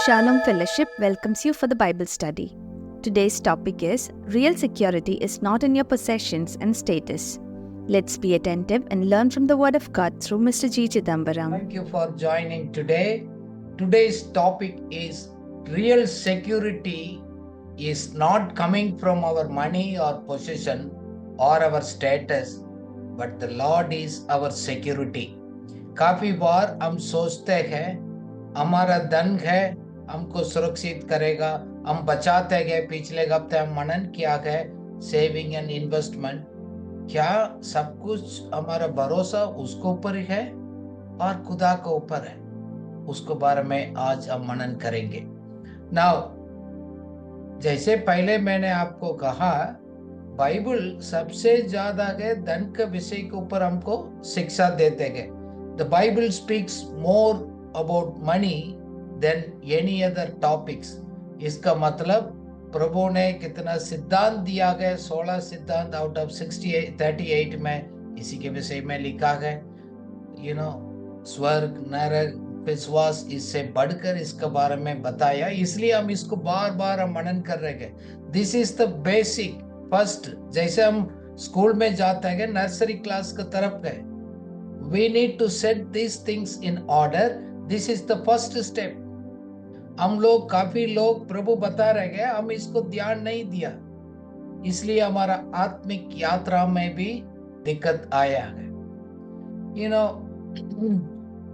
Shalom Fellowship welcomes you for the Bible study. Today's topic is Real security is not in your possessions and status. Let's be attentive and learn from the Word of God through Mr. G. Chidambaram. Thank you for joining today. Today's topic is real security is not coming from our money or possession or our status, but the Lord is our security. काफी बार हम सोचते हैं हमारा धन है हमको सुरक्षित करेगा, हम बचाते गए। पिछले हफ्ते हम मनन किया गया सेविंग एंड इन्वेस्टमेंट। क्या सब कुछ हमारा भरोसा उसके ऊपर ही है और खुदा के ऊपर है? उसके बारे में आज हम मनन करेंगे। नाउ जैसे पहले मैंने आपको कहा, बाइबल सबसे ज्यादा के धन के विषय के ऊपर हमको शिक्षा देते गए। The Bible speaks more about money than any other topics. इसका मतलब प्रभु ने कितना सिद्धांत दिया गया, 16 सिद्धांत आउट ऑफ 38 में इसी के विषय में लिखा गया। स्वर्ग, नरक, विश्वास, इससे बढ़कर इसके बारे में बताया। इसलिए हम इसको बार बार हम मनन कर रहे हैं। This is the basic first. जैसे हम स्कूल में जाते हैं, नर्सरी क्लास की तरफ गए, we need to set this things in order. This is the first step. हम लोग काफी लोग प्रभु बता रहे हैं, हम इसको ध्यान नहीं दिया, इसलिए हमारा आत्मिक यात्रा में भी दिक्कत आया है।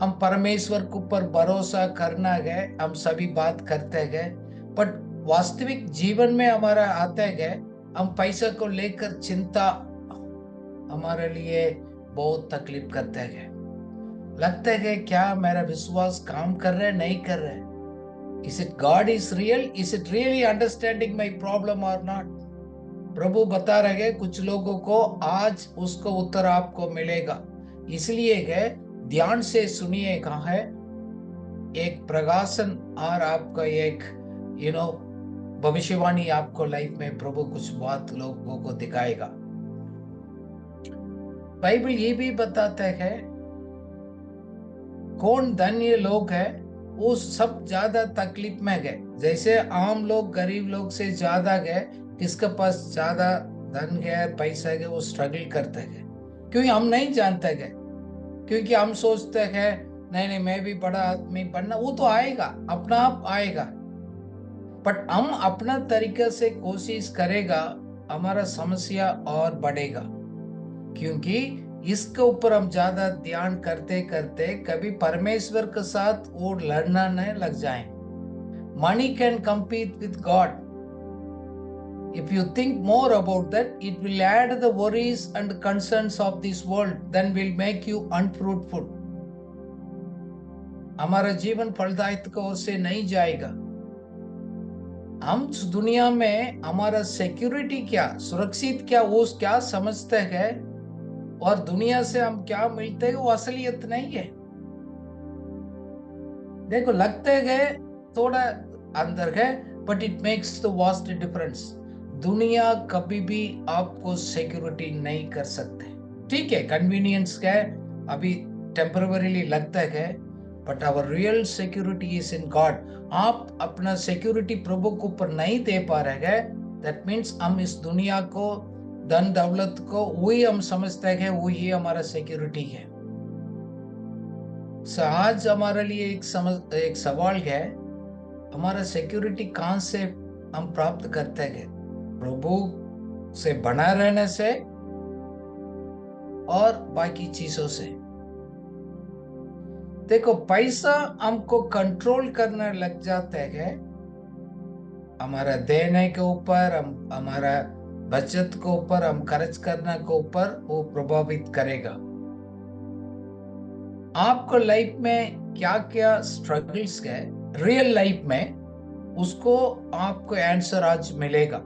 हम परमेश्वर के ऊपर भरोसा करना गए, हम सभी बात करते गए, बट वास्तविक जीवन में हमारा आता गए, हम पैसा को लेकर चिंता हमारे लिए बहुत तकलीफ करते गए। लगता है क्या मेरा विश्वास काम कर रहा है, नहीं कर रहा है? Is it God is real? Is it really understanding my problem or not? प्रभु बता रहे हैं कुछ लोगों को आज उसको उत्तर आपको मिलेगा, इसलिए गए ध्यान से सुनिए। कहा है एक प्रकाशन और आपका एक भविष्यवाणी आपको लाइफ में प्रभु कुछ बात लोगों को दिखाएगा। बाइबल ये भी बताता है कौन धन्य लोग है, वो सब ज्यादा तकलीफ में गए। जैसे आम लोग, गरीब लोग से ज्यादा गए, किसके पास ज्यादा धन गया, पैसा गया, वो स्ट्रगल करते गए। क्योंकि हम नहीं जानते गए, क्योंकि हम सोचते हैं नहीं मैं भी बड़ा आदमी बनना, वो तो आएगा, अपना आप आएगा। बट हम अपना तरीका से कोशिश करेगा, हमारा समस्या और बढ़ेगा, क्योंकि इसके ऊपर हम ज्यादा ध्यान करते करते कभी परमेश्वर के साथ वो लड़ना नहीं लग जाए। Money can compete with God. If you think more about that, it will add the worries and concerns of this world, then will make you unfruitful. हमारा जीवन फलदायक की ओर से नहीं जाएगा। हम दुनिया में हमारा सिक्योरिटी क्या, सुरक्षित क्या, वो क्या समझते हैं और दुनिया से हम क्या मिलते हैं, वो असलियत नहीं है। देखो लगते गए थोड़ा अंदर है, but it makes the vast difference. दुनिया कभी भी आपको सिक्योरिटी नहीं कर सकते। ठीक है, कन्वीनियंस है, अभी टेम्पररीली लगता है, but our real security is in God. आप अपना सिक्योरिटी प्रभु के ऊपर नहीं दे पा रहे हैं, दैट मीन्स हम इस दुनिया को, धन दौलत को वही हम समझते हैं वही हमारा सिक्योरिटी है। आज हमारे लिए एक सवाल है, हमारा सिक्योरिटी कहां से हम प्राप्त करते हैं? प्रभु से बना रहने से और बाकी चीजों से। देखो पैसा हमको कंट्रोल करने लग जाते हैं, हमारा देने के ऊपर, हमारा बचत के ऊपर, हम खर्च करने के ऊपर वो प्रभावित करेगा। आपको लाइफ में क्या क्या स्ट्रगल्स है रियल लाइफ में, उसको आपको आंसर आज मिलेगा।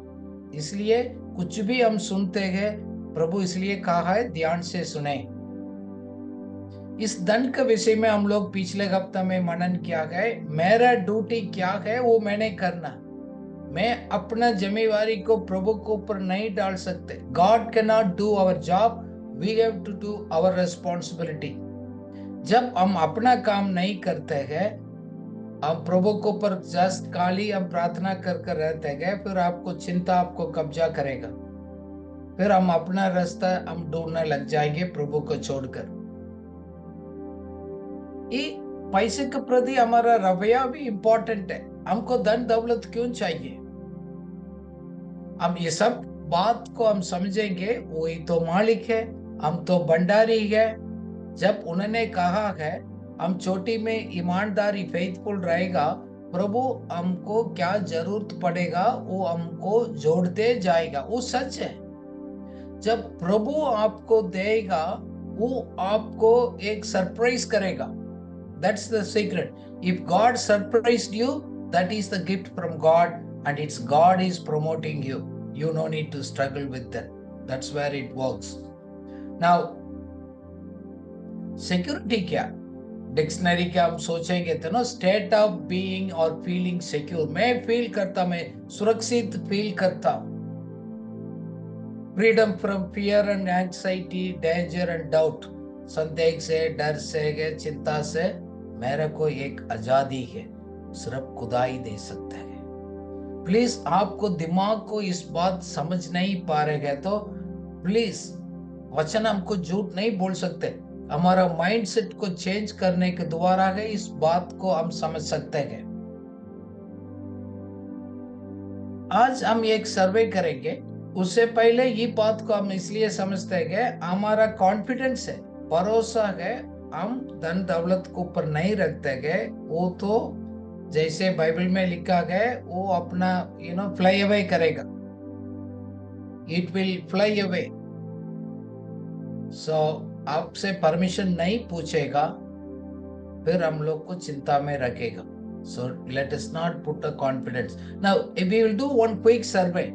इसलिए कुछ भी हम सुनते हैं, प्रभु इसलिए कहा है ध्यान से सुने। इस धन के विषय में हम लोग पिछले हफ्ते में मनन किया गया। मेरा ड्यूटी क्या है वो मैंने करना, मैं अपना जिम्मेवारी को प्रभु के ऊपर नहीं डाल सकते। God cannot do our job, we have to do our responsibility. जब हम अपना काम नहीं करते हैं, हम प्रभु को पर जस्ट खाली हम प्रार्थना कर कर रहते गए, फिर आपको चिंता आपको कब्जा करेगा, फिर हम अपना रास्ता हम ढूंढने लग जाएंगे प्रभु को छोड़कर। ये पैसे के प्रति हमारा रवैया भी इंपॉर्टेंट है। हमको धन दौलत क्यों चाहिए? हम ये सब बात को हम समझेंगे, वही तो मालिक है, हम तो भंडारी है। जब उन्होंने कहा है हम चोटी में ईमानदारी फेथफुल रहेगा, प्रभु हमको क्या जरूरत पड़ेगा वो हमको जोड़ते जाएगा, वो सच है। जब प्रभु आपको देगा वो आपको एक सरप्राइज करेगा। That's the secret. If God surprised you, that is the gift from God and it's God is promoting you. You no need to struggle with that. That's where it works. Now, security क्या? Dictionary क्या हम सोचेंगे तो ना, state of being और feeling secure. मैं feel करता, मैं सुरक्षित फील करता। Freedom from fear and anxiety, danger and doubt. संदेह से, डर से, चिंता से मेरे को एक आजादी है, सिर्फ खुदा ही दे सकता है। प्लीज आपको दिमाग को इस बात समझ नहीं पा रहे हैं तो प्लीज, वचन हमको झूठ नहीं बोल सकते। हमारा माइंडसेट को चेंज करने के द्वारा है इस बात को हम समझ सकते हैं। आज हम एक सर्वे करेंगे, उससे पहले ये बात को हम इसलिए समझते हैं, हमारा कॉन्फिडेंस है, भरोसा है, हम धन दौलत के ऊपर नहीं रखते हैं। वो तो जैसे बाइबल में लिखा गया, वो अपना फ्लाई अवे करेगा, इट विल फ्लाई अवे। सो आपसे परमिशन नहीं पूछेगा, फिर हम लोग को चिंता में रखेगा। So let us not put a confidence. Now we will do one quick survey.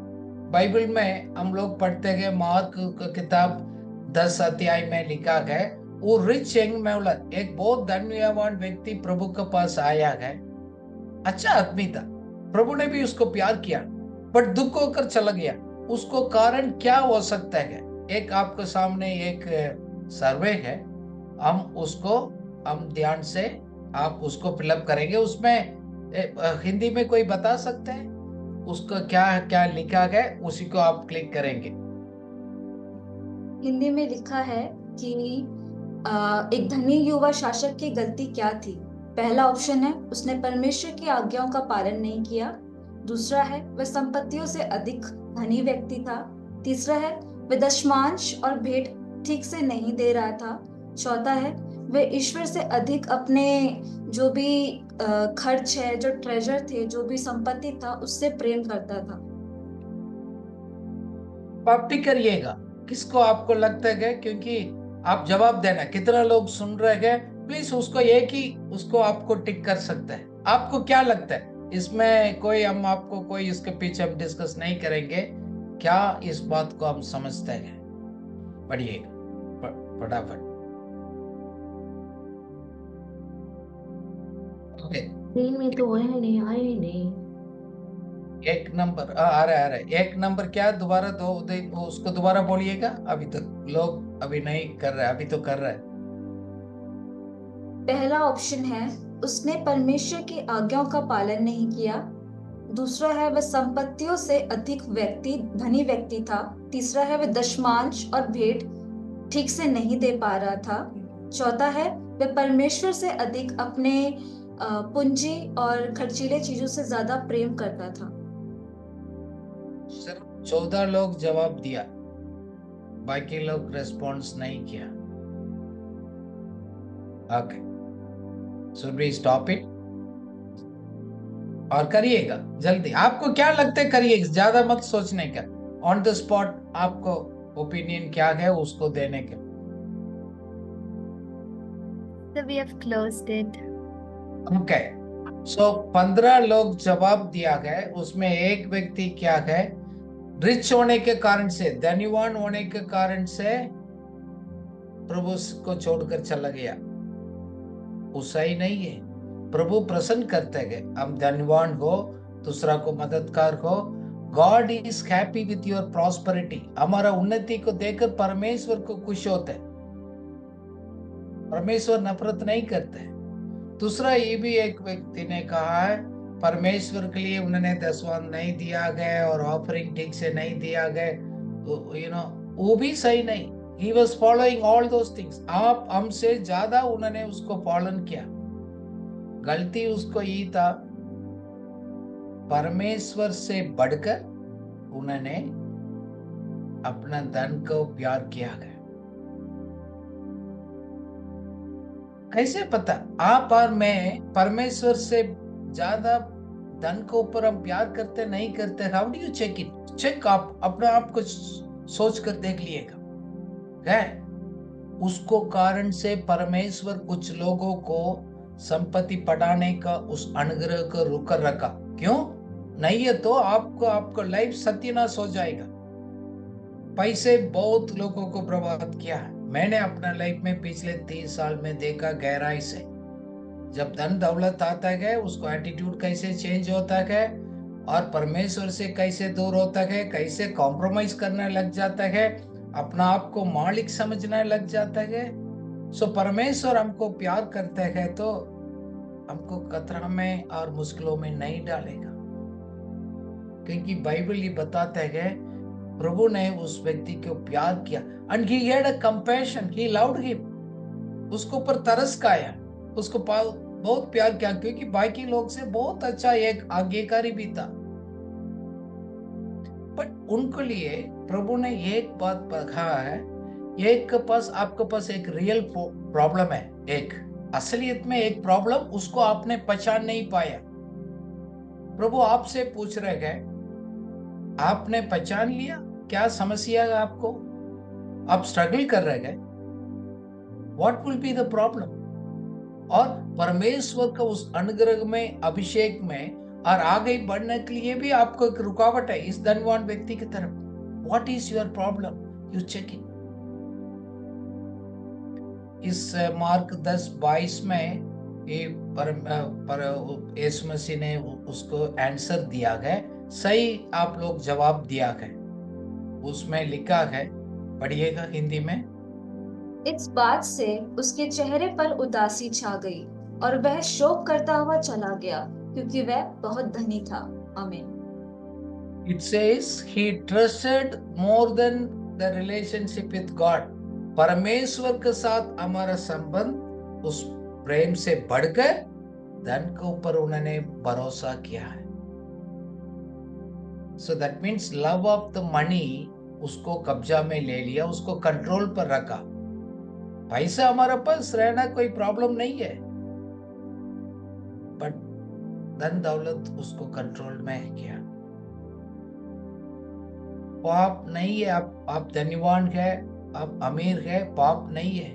Bible में हम लोग पढ़ते हैं, मार्क किताब 10 अध्याय में लिखा गया, वो रिच यंग मैन, एक बहुत धनवान व्यक्ति प्रभु के पास आया है। अच्छा आदमी था, प्रभु ने भी उसको प्यार किया, बट दुख होकर चला गया। उसको कारण क्या हो सकता है? एक आपके सामने एक सर्वे है, हम ध्यान से आप उसको फिलअप करेंगे। उसमें हिंदी में कोई बता सकते हैं उसको क्या क्या लिखा गया? उसी को आप क्लिक करेंगे। हिंदी में लिखा है कि एक धनी युवा शासक की गलती क्या थी। पहला ऑप्शन है, उसने परमेश्वर की आज्ञाओं का पालन नहीं किया। दूसरा है, वह संपत्तियों से अधिक धनी व्यक्ति था। तीसरा है, वह दशमांश और भेंट ठीक से नहीं दे रहा था। चौथा है, वह ईश्वर से अधिक अपने जो भी खर्च है, जो ट्रेजर थे, जो भी संपत्ति था, उससे प्रेम करता था। आप टिक करिएगा किसको आपको लगता है, क्योंकि आप जवाब देना। कितना लोग सुन रहे हैं, प्लीज उसको एक ही उसको आपको टिक कर सकता है। आपको क्या लगता है इसमें? कोई हम आपको कोई इसके पीछे हम डिस्कस नहीं करेंगे। क्या इस बात को हम समझते हैं? पढ़िएगा फटाफट। में तो है नहीं, आए ही नहीं। एक नंबर आ रहा है। एक नंबर क्या? दोबारा उसको दोबारा बोलिएगा। अभी तक लोग अभी नहीं कर रहे, अभी तो कर रहे हैं। पहला ऑप्शन है, उसने परमेश्वर की आज्ञाओं का पालन नहीं किया। दूसरा है, वह संपत्तियों से अधिक धनी व्यक्ति था। तीसरा है, वह दशमांश और भेंट ठीक से नहीं दे पा रहा था। चौथा है, वह परमेश्वर से अधिक अपने पूंजी और खर्चीले चीजों से ज्यादा प्रेम करता था। सिर्फ 14 लोग जवाब दिया, बाकी लोग रेस्पॉन्स नहीं किया। Okay, should we stop it? और करिएगा जल्दी। आपको क्या लगता है करिएगा, ज्यादा मत सोचने का। ऑन द स्पॉट आपको ओपिनियन क्या है उसको देने के। So we have closed it. Okay. So 15 लोग जवाब दिया गया, उसमें एक व्यक्ति क्या है, रिच होने के कारण से, धनवान होने के कारण से प्रभु को छोड़कर चला गया। वो सही नहीं है। प्रभु प्रसन्न करते हैं हम धनवान हो, दूसरा को मददगार हो। God is happy with your prosperity. हमारा उन्नति को देखकर परमेश्वर को खुश होते हैं। परमेश्वर नफरत नहीं करते। दूसरा ये भी एक व्यक्ति ने कहा है, परमेश्वर के लिए उन्होंने दसवां नहीं दिया गया और ऑफरिंग ठीक से नहीं दिया गया, तो वो भी सही नहीं। He was following all those things. आप हमसे ज्यादा उन्होंने उसको पालन किया। गलती उसको ये था, परमेश्वर से बढ़कर उन्होंने अपना धन को प्यार किया गया। कैसे पता आप और मैं परमेश्वर से ज्यादा धन को ऊपर हम प्यार करते नहीं करते? How do you check it? Check आप अपने आप को सोच कर देख लिएगा। है उसको कारण से परमेश्वर कुछ लोगों को संपत्ति बढ़ाने का उस अनुग्रह को रुक रखा। क्यों? नहीं है तो आपको लाइफ सत्यानाश हो जाएगा। पैसे बहुत लोगों को प्रभावित किया है। मैंने अपना लाइफ में पिछले 30 साल में देखा गहराई से। जब धन दौलत आता है उसको एटीट्यूड कैसे चेंज होता है और परमेश्वर से कैसे दूर होता है, कैसे कॉम्प्रोमाइज करने लग जाता है, अपना आप को मालिक समझने लग जाता है। सो परमेश्वर हमको प्यार करता है तो हमको खतरा में और मुश्किलों में नहीं डालेगा, क्योंकि बाइबल ये बताता है प्रभु ने उस व्यक्ति को प्यार किया। And he had a compassion, he loved him. उसको पर तरस खाया, उसको बहुत प्यार किया, क्योंकि बाकी लोग से बहुत अच्छा एक आज्ञाकारी भी था। बट उनको लिए प्रभु ने एक बात कहा है, एक पास आपके पास एक रियल प्रॉब्लम है, एक असलियत में एक प्रॉब्लम, उसको आपने पहचान नहीं पाया। प्रभु आपसे पूछ रहे हैं, आपने पहचान लिया क्या समस्या है आपको? आप स्ट्रगल कर रहे हैं, what will be the problem? और परमेश्वर का उस अनुग्रह में, अभिषेक में और आगे बढ़ने के लिए भी आपको एक रुकावट है इस धनवान व्यक्ति की तरफ। What is your problem? You check it. इस मार्क 10:22 में यीशु मसीह ने उसको आंसर दिया है, सही आप लोग जवाब दिया है। उसमें लिखा है, पढ़िएगा हिंदी में। इस बात से उसके चेहरे पर उदासी छा गई और वह शोक करता हुआ चला गया, क्योंकि वह बहुत धनी था। आमीन। It says he trusted more than the relationship with God. परमेश्वर के साथ हमारा संबंध उस प्रेम से बढ़कर धन के ऊपर उन्होंने भरोसा किया है। So that means love of the money उसको कब्जा में ले लिया, उसको कंट्रोल पर रखा। पैसा हमारे पास रहना कोई प्रॉब्लम नहीं है, बट धन दौलत उसको कंट्रोल में किया। पाप नहीं है, आप धनवान है, आप अमीर है, पाप नहीं है।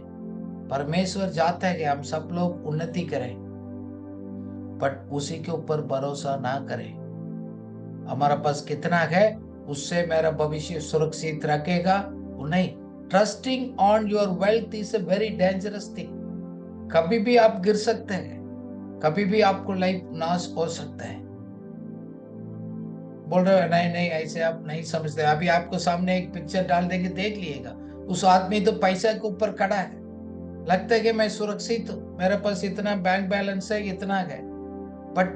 परमेश्वर चाहता है कि हम सब लोग उन्नति करें, बट उसी के ऊपर भरोसा ना करें। हमारा पास कितना है उससे मेरा भविष्य सुरक्षित रखेगा, वो नहीं। Trusting on your wealth is a very dangerous thing. कभी भी आप गिर सकते हैं, कभी भी आपको लाइफ नाश हो सकता है। बोल रहे हो नहीं ऐसे आप नहीं समझते। अभी आपको सामने एक पिक्चर डाल देंगे, देख लिएगा। उस आदमी तो पैसा के ऊपर खड़ा है, लगता है कि मैं सुरक्षित हूं, मेरे पास इतना बैंक बैलेंस है, इतना है, बट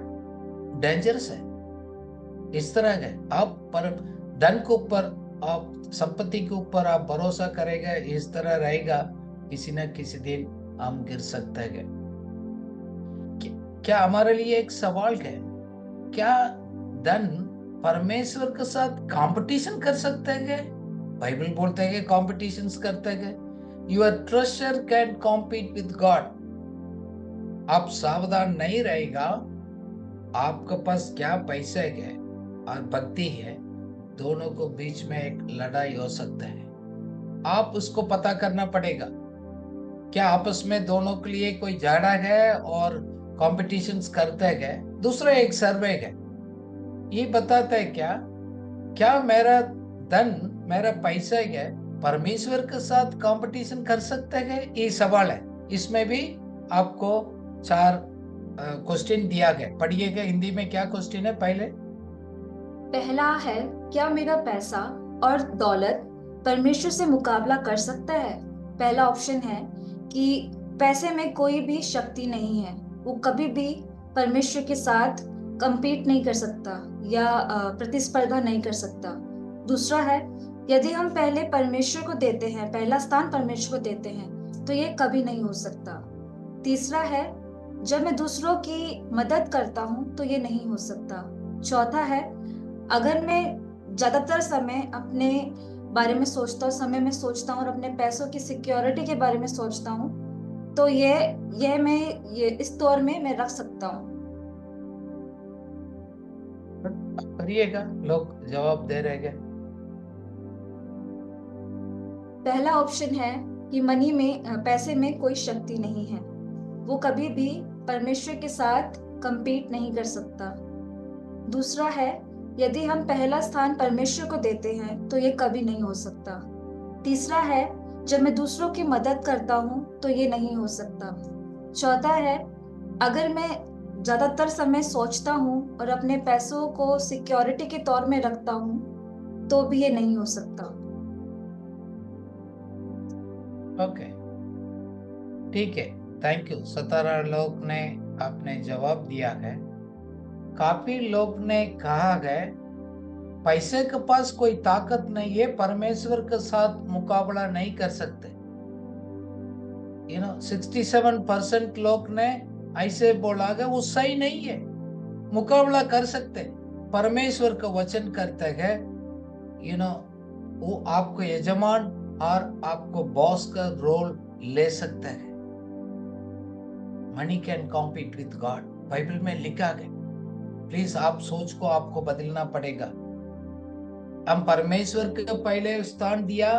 डेंजरस है। इस तरह है, आप पर धन के ऊपर, आप संपत्ति के ऊपर आप भरोसा करेगा, इस तरह रहेगा, किसी न किसी दिन हम गिर सकते हैं। क्या हमारे लिए एक सवाल है, क्या धन परमेश्वर के साथ कंपटीशन कर सकते हैं? बाइबल बोलते हैं कि कंपटीशंस करते हैं। Your treasure can compete with God. आप सावधान नहीं रहेगा, आपके पास क्या पैसे है और भक्ति है, दोनों को बीच में एक लड़ाई हो सकता है। आप उसको पता करना पड़ेगा, क्या आपस में दोनों के लिए कोई झगड़ा है और कॉम्पिटिशन्स करते हैं। दूसरा एक सर्वे है, ये बताता है क्या मेरा धन, मेरा पैसा है, परमेश्वर के साथ कंपटीशन कर सकते हैं? ये सवाल है। इसमें भी आपको 4 क्वेश्चन दिया गया, पढ़िएगा हिंदी में। क्या क्वेश्चन है? पहला है, क्या मेरा पैसा और दौलत परमेश्वर से मुकाबला कर सकता है? पहला ऑप्शन है कि पैसे में कोई भी शक्ति नहीं है, वो कभी भी परमेश्वर के साथ compete नहीं कर सकता या प्रतिस्पर्धा नहीं कर सकता। दूसरा है, यदि हम पहले परमेश्वर को देते हैं, पहला स्थान परमेश्वर को देते हैं, तो ये कभी नहीं हो सकता। तीसरा है, जब मैं दूसरों की मदद करता हूँ तो ये नहीं हो सकता। चौथा है, अगर मैं ज्यादातर समय अपने बारे में सोचता हूँ और अपने पैसों की सिक्योरिटी के बारे में सोचता हूँ, तो ये इस दौर में मैं रख सकता हूँ। करिएगा, लोग जवाब दे रहे हैं। पहला ऑप्शन है कि पैसे में कोई शक्ति नहीं है, वो कभी भी परमेश्वर के साथ compete नहीं कर सकता। दूसरा है, यदि हम पहला स्थान परमेश्वर को देते हैं तो ये कभी नहीं हो सकता। तीसरा है, जब मैं दूसरों की मदद करता हूँ तो ये नहीं हो सकता। चौथा है, अगर मैं ज्यादातर समय सोचता हूँ और अपने पैसों को सिक्योरिटी के तौर में रखता हूँ तो भी ये नहीं हो सकता। ओके, ठीक है, थैंक यू। 17 लोग ने आपने जवाब दिया है। काफी लोग ने कहा है पैसे के पास कोई ताकत नहीं है, परमेश्वर के साथ मुकाबला नहीं कर सकते। 67% लोग ने ऐसे बोला है, वो सही नहीं है, मुकाबला कर सकते। परमेश्वर का वचन करते हैं, वो आपको यजमान और आपको बॉस का रोल ले सकता है। Money can compete with God, Bible में लिखा है। प्लीज आप सोच को आपको बदलना पड़ेगा। हम परमेश्वर के पहले स्थान दिया,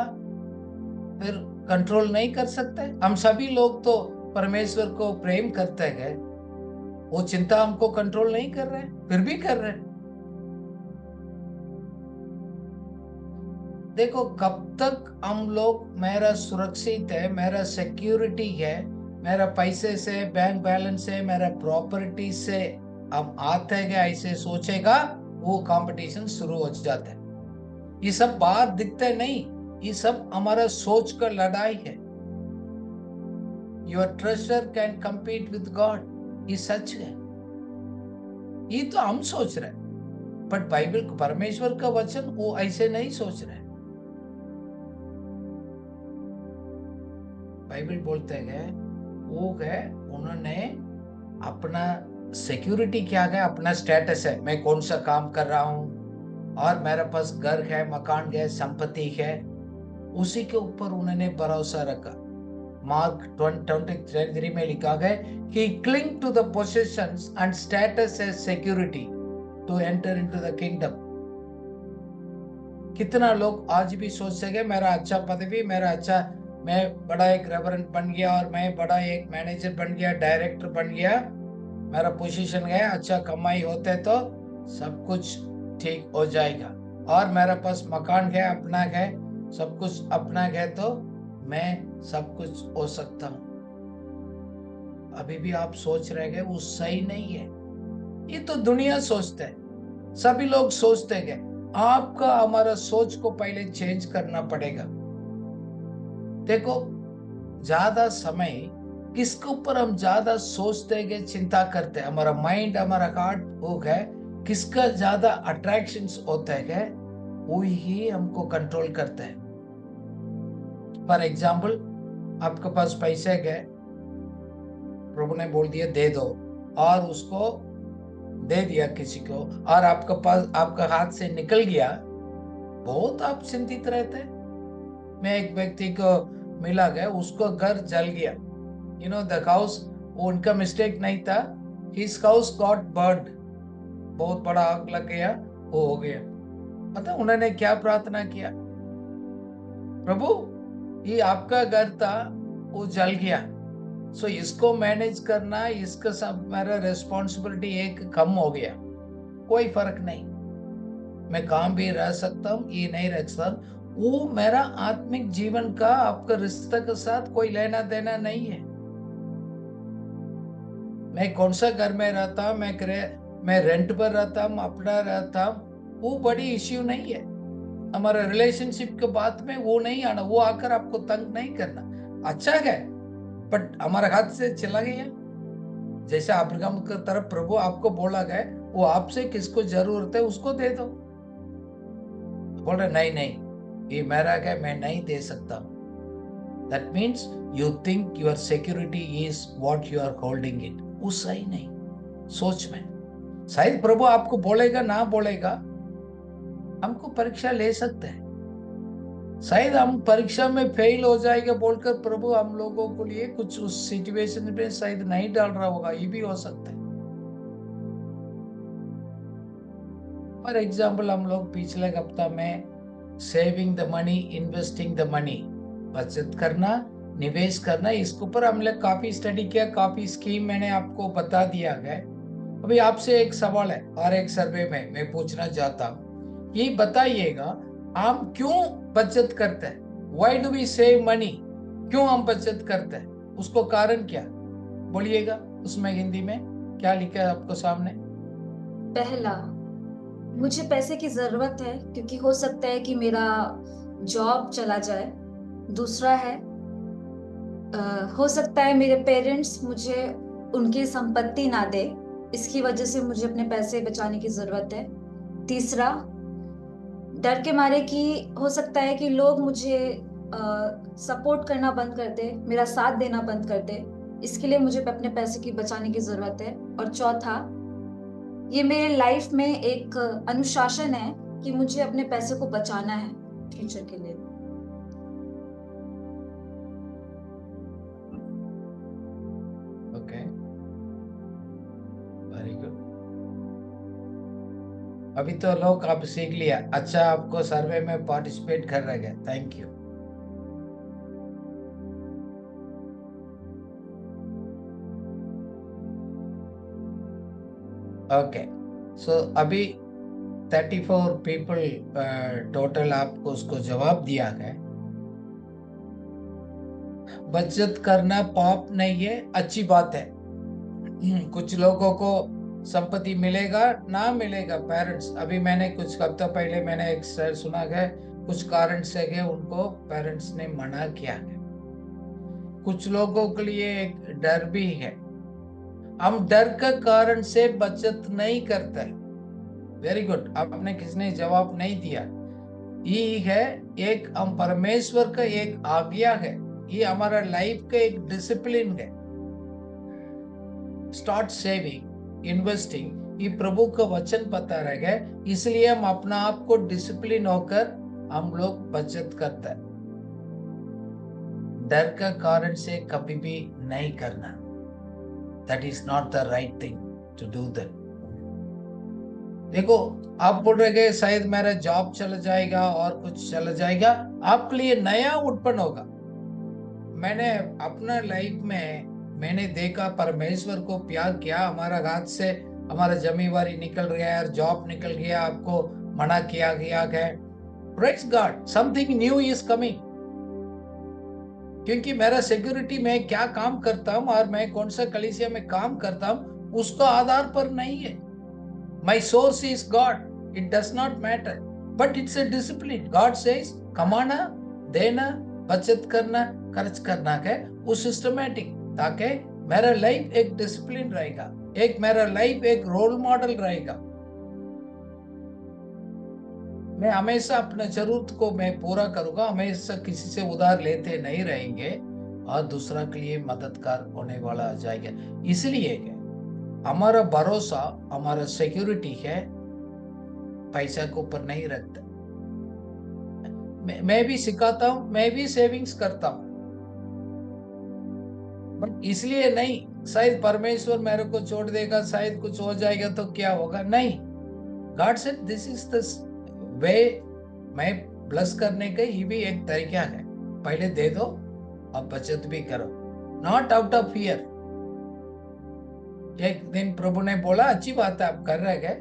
फिर कंट्रोल नहीं कर सकते। हम सभी लोग तो परमेश्वर को प्रेम करते हैं, वो चिंता हमको कंट्रोल नहीं कर रहे, फिर भी कर रहे। देखो, कब तक हम लोग मेरा सुरक्षित है, मेरा सिक्योरिटी है, मेरा पैसे से, बैंक बैलेंस से, मेरा प्रॉपर्टी से हम आते हैं ऐसे सोचेगा, वो कंपटीशन शुरू हो जाता है। ये सब बाहर दिखते नहीं, ये सब हमारा सोच का लड़ाई है। Your treasure can compete with God, ये सच है। ये तो हम सोच रहे, बट बाइबल परमेश्वर का वचन वो ऐसे नहीं सोच रहे। बाइबल बोलते हैं वो है, उन्होंने अपना सिक्योरिटी क्या है, अपना स्टेटस है, मैं कौन सा काम कर रहा हूं और मेरे पास घर है, मकान है, संपत्ति है, उसी के ऊपर उन्होंने भरोसा रखा। मार्क 20:23 में लिखा है कि cling to the possessions and status as security to enter into the kingdom. कितना लोग आज भी सोच सके मेरा अच्छा पदवी, मैं बड़ा एक रेवरेंट बन गया और मैं बड़ा एक मैनेजर बन गया, डायरेक्टर बन गया, मेरा पोजीशन गया, अच्छा कमाई होते तो सब कुछ ठीक हो जाएगा, और मेरे पास मकान है, अपना है, सब कुछ अपना है, तो मैं सब कुछ हो सकता हूं। अभी भी आप सोच रहे हैं वो सही नहीं है। ये तो दुनिया सोचते है, सभी लोग सोचते हैं। आपका हमारा सोच को पहले चेंज करना पड़ेगा। देखो, ज्यादा समय किसके ऊपर हम ज्यादा सोचते हैं, चिंता करते हैं, हमारा माइंड, हमारा हार्ट वो है, किसका ज्यादा अट्रैक्शंस होता है, वो ही हमको कंट्रोल करता है। फॉर एग्जाम्पल, आपके पास पैसे गए, प्रभु ने बोल दिया दे दो, और उसको दे दिया किसी को, और आपके पास आपका हाथ से निकल गया, बहुत आप चिंतित रहते हैं। मैं एक व्यक्ति को मिला गया, उसको घर जल गया, द हाउस, उनका मिस्टेक नहीं था, हिज हाउस गॉट बर्न्ड, बहुत बड़ा आग लग गया, वो हो गया। पता उन्होंने क्या प्रार्थना किया, प्रभु ये आपका घर था, वो जल गया, सो इसको मैनेज करना, इसका सब मेरा रिस्पॉन्सिबिलिटी एक कम हो गया, कोई फर्क नहीं, मैं काम भी रह सकता हूँ, ये नहीं रख सकता। वो मेरा आत्मिक जीवन का आपका रिश्ते के साथ कोई लेना देना नहीं है। मैं कौन सा घर में रहता हूँ, मैं रेंट पर रहता हूँ, अपना रहता हूँ, वो बड़ी इश्यू नहीं है। हमारा रिलेशनशिप के बात में वो नहीं आना, वो आकर आपको तंग नहीं करना। अच्छा है, बट हमारा हाथ से चला गया, जैसे अब्राहम की तरफ प्रभु आपको बोला गया, वो आपसे किसको जरूरत है उसको दे दो। बोल रहे नहीं नहीं ये मेरा है, मैं नहीं दे सकता। That means you think your security is what you are holding it. वो सही नहीं सोच में। शायद प्रभु आपको बोलेगा ना बोलेगा, हमको परीक्षा ले सकते हैं। शायद हम परीक्षा में फेल हो जाएगा बोलकर प्रभु हम लोगों के लिए कुछ उस सिचुएशन में शायद नहीं डाल रहा होगा, ये भी हो सकता है। फॉर एग्जाम्पल हम लोग पिछले हफ्ता में saving the money, investing the money, बचत करना, निवेश करना, इसके ऊपर हमने काफी स्टडी किया, काफी स्कीम मैंने आपको बता दिया है। अभी आपसे एक सवाल है और एक सर्वे में मैं पूछना चाहता हूँ, ये बताइएगा हम क्यों बचत करते हैं? Why do we save money? क्यों हम बचत करते हैं? उसको कारण क्या बोलिएगा? उसमें हिंदी में क्या लिखा है आपको सामने? पहला, मुझे पैसे की जरूरत है क्योंकि हो सकता है कि मेरा जॉब चला जाए। दूसरा है हो सकता है मेरे पेरेंट्स मुझे उनकी संपत्ति ना दे, इसकी वजह से मुझे अपने पैसे बचाने की जरूरत है। तीसरा, डर के मारे कि हो सकता है कि लोग मुझे सपोर्ट करना बंद कर दे, मेरा साथ देना बंद कर दे, इसके लिए मुझे अपने पैसे की बचाने की जरूरत है। और चौथा, ये मेरे लाइफ में एक अनुशासन है कि मुझे अपने पैसे को बचाना है फ्यूचर के लिए। Okay, very good. अभी तो लोग आप सीख लिया। अच्छा, आपको सर्वे में पार्टिसिपेट कर रहे हैं, थैंक यू। ओके, सो अभी 34 पीपल टोटल आपको उसको जवाब दिया है। बचत करना पाप नहीं है, अच्छी बात है। कुछ लोगों को संपत्ति मिलेगा ना मिलेगा, पेरेंट्स, अभी मैंने कुछ हफ्ता पहले मैंने एक सर सुना है, कुछ कारण से गए उनको पेरेंट्स ने मना किया है। कुछ लोगों के लिए एक डर भी है, हम डर के कारण से बचत नहीं करते। वेरी गुड, आपने किसने जवाब नहीं दिया। ये है एक हम परमेश्वर का एक आज्ञा है, ये हमारा लाइफ का एक डिसिप्लिन है। स्टार्ट सेविंग, इन्वेस्टिंग, ये प्रभु का वचन पता रहेगा, इसलिए हम अपना आप को डिसिप्लिन होकर हम लोग बचत करते हैं। डर का कारण से कभी भी नहीं करना, that is not the right thing to do that. देखो, आप बोल रहे हैं शायद मेरा जॉब चला जाएगा और कुछ चला जाएगा, आपके लिए नया उत्पन्न होगा। मैंने अपना लाइफ में मैंने देखा, परमेश्वर को प्यार किया, हमारा हाथ से हमारा जमींदारी निकल गया और जॉब निकल गया, आपको मना किया गया है। Praise God, something new is coming. क्योंकि मेरा सिक्योरिटी में क्या काम करता हूं और मैं कौन सा कलीसिया में काम करता हूं उसका आधार पर नहीं है। My source is God, it does not matter, but it's a discipline. God says कमाना, देना, बचत करना, खर्च करना है, वो सिस्टमैटिक, ताकि मेरा लाइफ एक डिसिप्लिन रहेगा, एक मेरा लाइफ एक रोल मॉडल रहेगा। मैं हमेशा अपने जरूरत को मैं पूरा करूंगा, हमेशा किसी से उधार लेते नहीं रहेंगे और दूसरा के लिए मददगार होने वाला आ जाएगा। इसलिए हमारा भरोसा, हमारा सिक्योरिटी है पैसा के ऊपर नहीं रखता। मैं भी सिखाता हूं, मैं भी सेविंग्स करता हूं, बट इसलिए नहीं शायद परमेश्वर मेरे को छोड़ देगा, शायद कुछ हो जाएगा तो क्या होगा, नहीं। God said this is the way. मैं ब्लेस करने का ये भी एक तरीका है, पहले दे दो अब बचत भी करो, नॉट आउट ऑफ फियर। एक दिन प्रभु ने बोला अच्छी बात है आप कर रहे हैं,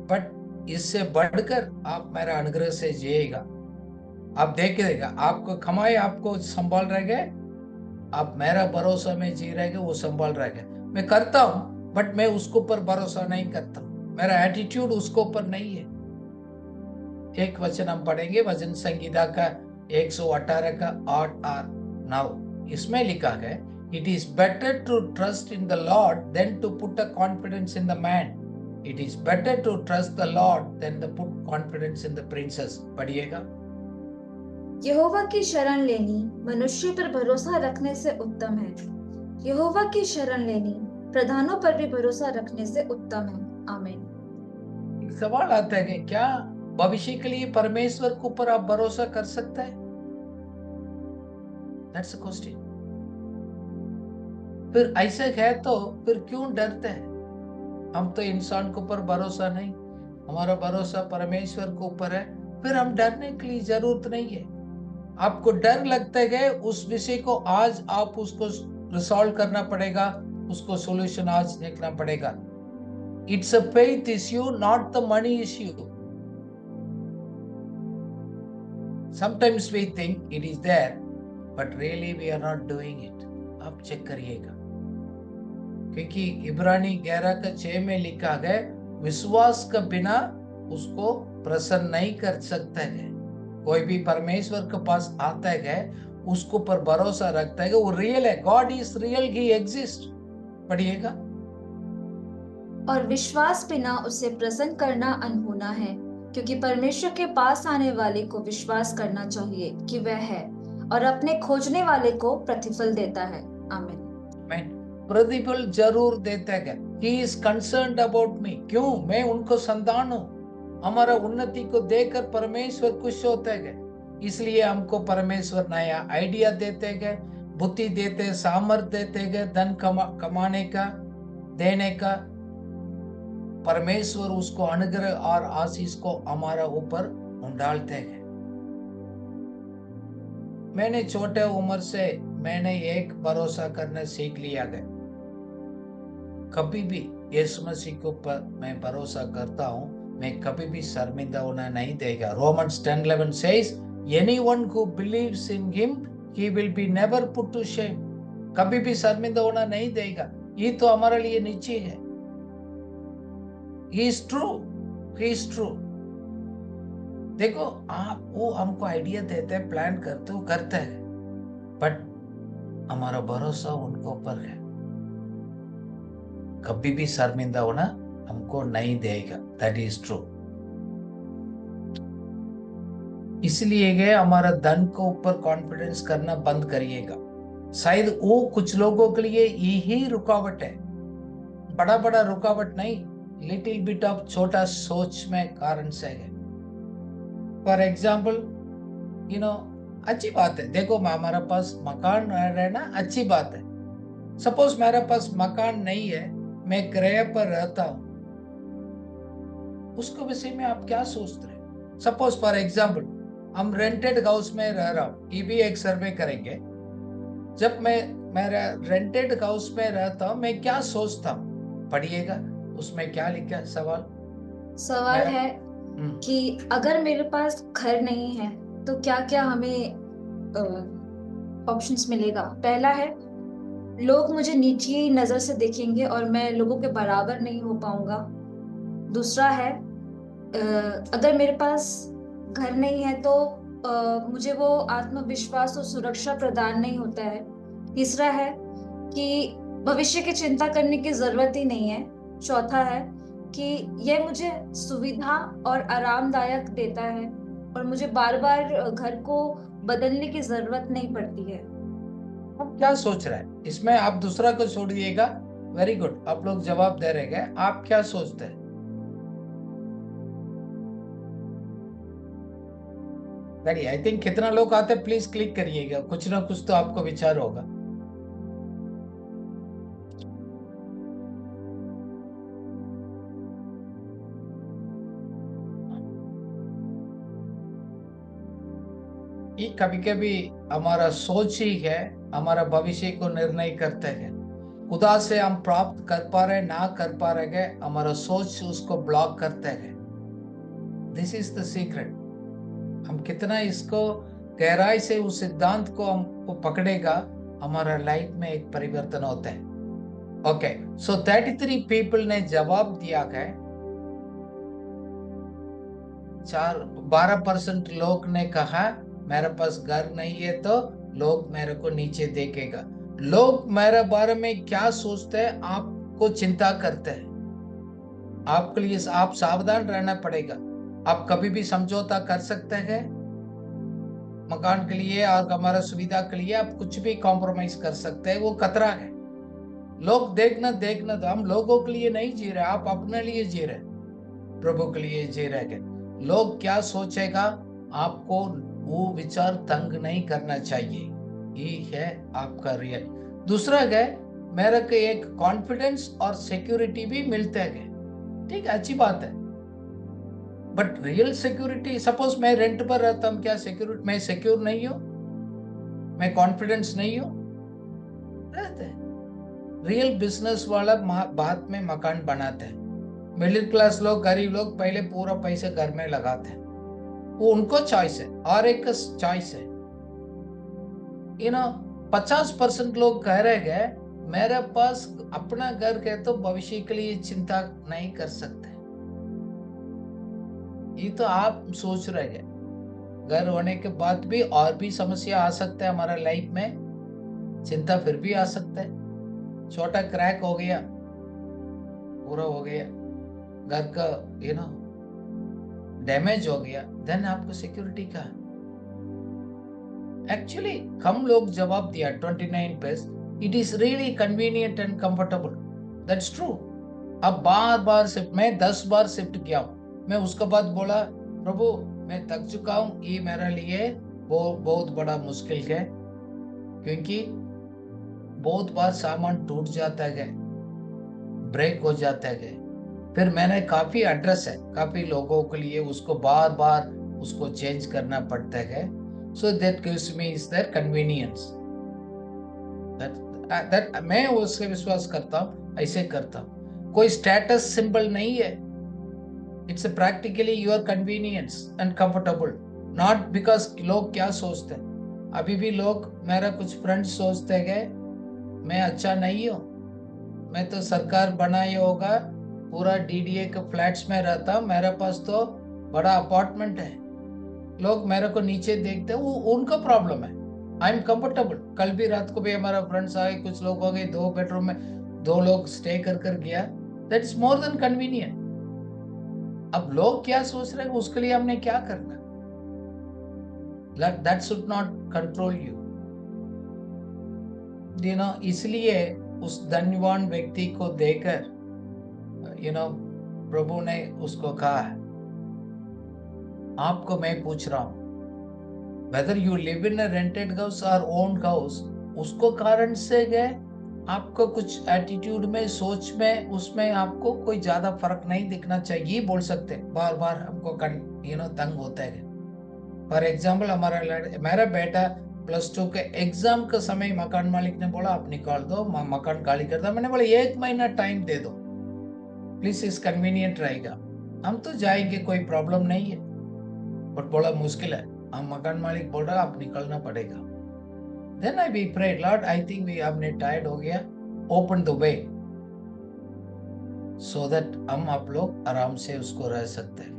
बट इससे बढ़कर आप मेरा अनुग्रह से जिएगा, आप देखिएगा, आपको कमाई आपको संभाल रहेगा, आप मेरा भरोसा में जी रहेगा, वो संभाल रहेगा। मैं करता हूं बट मैं उसके ऊपर भरोसा नहीं करता, मेरा एटीट्यूड उसके ऊपर नहीं है। एक वचन हम पढ़ेंगे, वचन संगीता का 118 का 8 और 9। इसमें लिखा है, It is better to trust in the Lord than to put a confidence in the man. It is better to trust the Lord than to put confidence in the princess. पढ़िएगा। यहोवा की शरण लेनी मनुष्य पर भरोसा रखने से उत्तम है। यहोवा की शरण लेनी प्रधानों पर भी भरोसा रखने से उत्तम है। आमीन। एक सवाल आता है कि क्या भविष्य के लिए परमेश्वर के ऊपर आप भरोसा कर सकते हैं? That's the question. फिर ऐसे है तो फिर क्यों डरते हैं? हम तो इंसान के ऊपर भरोसा नहीं, हमारा भरोसा परमेश्वर के ऊपर है, फिर हम डरने के लिए जरूरत नहीं है। आपको डर लगता है उस विषय को आज आप उसको रिसॉल्व करना पड़ेगा, उसको सॉल्यूशन आज देखना पड़ेगा। It's a faith issue, not the money issue. Sometimes we think it is there, but really we are not doing it. आप चेक करिएगा, क्योंकि इब्रानी 11:6 में लिखा है विश्वास के बिना उसको प्रसन्न नहीं कर सकते है। कोई भी परमेश्वर के पास आता है, उसको पर भरोसा रखता है, वो रियल है। God is real, he exist. पढ़िएगा। और विश्वास बिना उसे प्रसन्न करना अनहोना है, क्योंकि परमेश्वर के पास आने वाले को विश्वास करना चाहिए कि वह है और अपने खोजने वाले को प्रतिफल देता है। आमीन। प्रतिफल जरूर देता है। He is concerned about me। क्यों? मैं उनको संतान हूं। हमारा उन्नति को देखकर परमेश्वर खुश होता है, इसलिए हमको परमेश्वर नया आइडिया देते हैं, बुद्धि देते हैं, सामर्थ्य देते हैं, धन कमाने का, देने का। परमेश्वर उसको अनुग्रह और आशीष को हमारा ऊपर डालते हैं। मैंने छोटे उम्र से मैंने एक भरोसा करना सीख लिया है, कभी भी यीशु मसीह के ऊपर मैं भरोसा करता हूं, मैं कभी भी शर्मिंदा होना नहीं देगा। Romans 10:11 says, anyone who believes in him, he will be never put to shame। कभी भी शर्मिंदा होना नहीं देगा। ये तो हमारे लिए निश्चय है। He is true, he is true। देखो, आप वो हमको आइडिया देते हैं, प्लान करते हैं, बट हमारा भरोसा उनको ऊपर है। कभी भी शर्मिंदा होना हमको नहीं देगा। That is true. इसलिए गए हमारा धन को ऊपर कॉन्फिडेंस करना बंद करिएगा। शायद वो कुछ लोगों के लिए यही रुकावट है, बड़ा बड़ा रुकावट नहीं, लिटिल बिट ऑफ छोटा सोच में कारण से है। फॉर एग्जाम्पल, अच्छी बात है। देखो, हमारा पास मकान रहना अच्छी बात है। सपोज मेरे पास मकान नहीं है, मैं किराए पर रहता हूं, उसके विषय में आप क्या सोचते हैं? सपोज फॉर एग्जाम्पल हम रेंटेड हाउस में रह रहा हूं, ये भी एक सर्वे करेंगे। जब मैं मेरा रेंटेड हाउस में रहता हूं, मैं क्या सोचता हूं? पढ़िएगा, उसमें क्या लिखा है सवाल है कि अगर मेरे पास घर नहीं है तो क्या क्या हमें ऑप्शंस मिलेगा। पहला है, लोग मुझे नीची नजर से देखेंगे और मैं लोगों के बराबर नहीं हो पाऊंगा। दूसरा है, अगर मेरे पास घर नहीं है तो मुझे वो आत्मविश्वास और सुरक्षा प्रदान नहीं होता है। तीसरा है कि भविष्य की चिंता करने की जरूरत ही नहीं है। चौथा है कि यह मुझे सुविधा और आरामदायक देता है और मुझे बार बार घर को बदलने की जरूरत नहीं पड़ती है। आप क्या सोच रहे हैं इसमें? आप दूसरा को छोड़ दिएगा। वेरी गुड, आप लोग जवाब दे रहे हैं। आप क्या सोचते हैं? वेरी, आई थिंक कितना लोग आते हैं, प्लीज क्लिक करिएगा, कुछ ना कुछ तो आपको विचार होगा। ये कभी कभी हमारा सोच ही है, हमारा भविष्य को निर्णय करते हैं। खुदा से हम प्राप्त कर पा रहे ना कर पा रहे हैं, हमारा सोच उसको ब्लॉक करते हैं। This is the secret. हम कितना इसको गहराई से उस सिद्धांत को हमको पकड़ेगा, हमारा लाइफ में एक परिवर्तन होता है। ओके, सो 33 पीपल ने जवाब दिया है। 12% लोग ने कहा मेरे पास घर नहीं है तो लोग मेरे को नीचे देखेगा। लोग मेरे बारे में क्या सोचते हैं आपको चिंता करते हैं। आपके लिए आप सावधान रहना पड़ेगा। आप कभी भी समझौता कर सकते हैं मकान के लिए और हमारा सुविधा के लिए, आप कुछ भी कॉम्प्रोमाइज कर सकते हैं, वो खतरा है। लोग देखना तो हम लोगों के लिए नहीं जी रहे, आप अपने लिए जी रहे, प्रभु के लिए जी रहे। लोग क्या सोचेगा आपको वो विचार तंग नहीं करना चाहिए। ये है आपका रियल। दूसरा है मेरे को एक कॉन्फिडेंस और सिक्योरिटी भी मिलते हैं, ठीक है, अच्छी बात है। बट रियल सिक्योरिटी, सपोज मैं रेंट पर रहता हूँ, क्या सिक्योरिटी, मैं सिक्योर नहीं हूँ, मैं कॉन्फिडेंस नहीं हूँ, रहते हैं। रियल बिजनेस वाला बाद में मकान बनाते हैं। मिडिल क्लास लोग, गरीब लोग पहले पूरा पैसे घर में लगाते हैं, वो उनको चॉइस है, और एक चॉइस है। 50% लोग कह रहे हैं मेरे पास अपना घर है तो भविष्य के लिए चिंता नहीं कर सकते। ये तो आप सोच रहे हैं, घर होने के बाद भी और भी समस्या आ सकता है हमारा लाइफ में, चिंता फिर भी आ सकता है। छोटा क्रैक हो गया, पूरा हो गया, घर का डैमेज हो गया, देन आपको सिक्योरिटी का। एक्चुअली हम लोग जवाब दिया 29 पे, it is really convenient and comfortable, that's true. अब बार बार शिफ्ट, मैं 10 बार शिफ्ट किया हूं, मैं उसके बाद बोला प्रभु मैं थक चुका हूं, ये मेरे लिए बहुत बड़ा मुश्किल है, क्योंकि बहुत बार सामान टूट जाता है, ब्रेक हो जाता है। फिर मैंने काफी एड्रेस है, काफी लोगों के लिए उसको बार बार उसको चेंज करना पड़ता है। So that gives me is that convenience, that मैं उससे विश्वास करता हूँ, ऐसे करता हूँ। कोई स्टेटस सिंबल नहीं है, it's practically your convenience and comfortable, not because लोग क्या सोचते हैं। अभी भी लोग, मेरा कुछ फ्रेंड्स सोचते हैं मैं अच्छा नहीं हूँ, मैं तो सरकार बनाई होगा, पूरा डीडीए के फ्लैट्स में रहता हूँ, मेरे पास तो बड़ा अपार्टमेंट है। लोग मेरे को नीचे देखते हैं, वो उनका प्रॉब्लम है। I am comfortable. कल भी रात को भी हमारा फ्रेंड्स आए, कुछ लोग हो गए, 2 बेडरूम में 2 लोग स्टे कर गया, that is more than convenient. अब लोग क्या सोच रहे हैं उसके लिए हमने क्या करना, that should not control you. इसलिए उस धनवान व्यक्ति को देकर प्रभु ने उसको कहा, आपको मैं पूछ रहा हूं, whether you live in a rented house और ओन्ड हाउस, उसको कारण से गए आपको कुछ एटीट्यूड में, सोच में, उसमें आपको कोई ज्यादा फर्क नहीं दिखना चाहिए, बोल सकते। बार बार हमको तंग होता है। फॉर एग्जाम्पल मेरा बेटा +2 के एग्जाम के समय मकान मालिक ने बोला आप निकाल दो, मकान खाली कर दो। मैंने बोला 1 महीना टाइम दे दो प्लीज, इस कन्वीनियंट रहेगा, हम तो जाएंगे, कोई प्रॉब्लम नहीं है। बट बोला मुश्किल है, हम मकान मालिक बोल रहा आप निकलना पड़ेगा। Then I be prayed, Lord I think we हमने टायर्ड हो गया, open the way so that हम आप लोग आराम से उसको रह सकते हैं।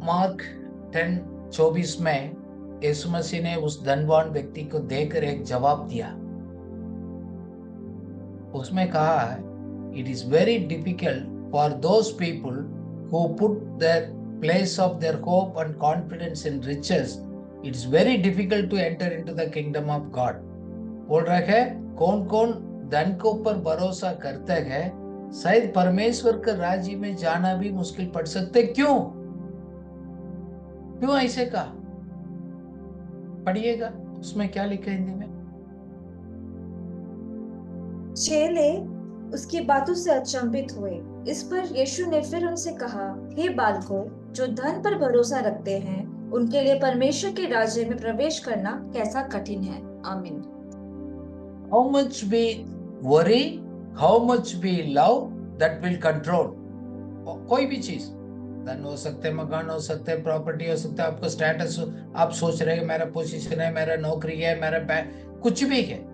मार्क 10:24 में यीशु मसीह ने उस धनवान व्यक्ति को देकर एक जवाब दिया। उसमें कहा है, it is very difficult for those people who put their place of their hope and confidence in riches, it is very difficult to enter into the kingdom of God। बोल रहा है कौन कौन धन के ऊपर भरोसा करते हैं, शायद परमेश्वर के राज्य में जाना भी मुश्किल पड़ सकते। क्यों ऐसे कहा, पढ़िएगा उसमें क्या लिखा हिंदी में। चेले उसकी बातों से अचंभित हुए। इस पर यीशु ने फिर उनसे कहा, हे बालकों, जो धन पर भरोसा रखते हैं उनके लिए परमेश्वर के राज्य में प्रवेश करना कैसा कठिन है। आमीन। How much we worry, how much we love, that will control। कोई भी चीज, धन हो सकते, मकान हो सकते, प्रॉपर्टी हो सकता है, आपको स्टेटस, आप सोच रहे हैं मेरा पोजीशन है, मेरा नौकरी है, मेरा कुछ भी है।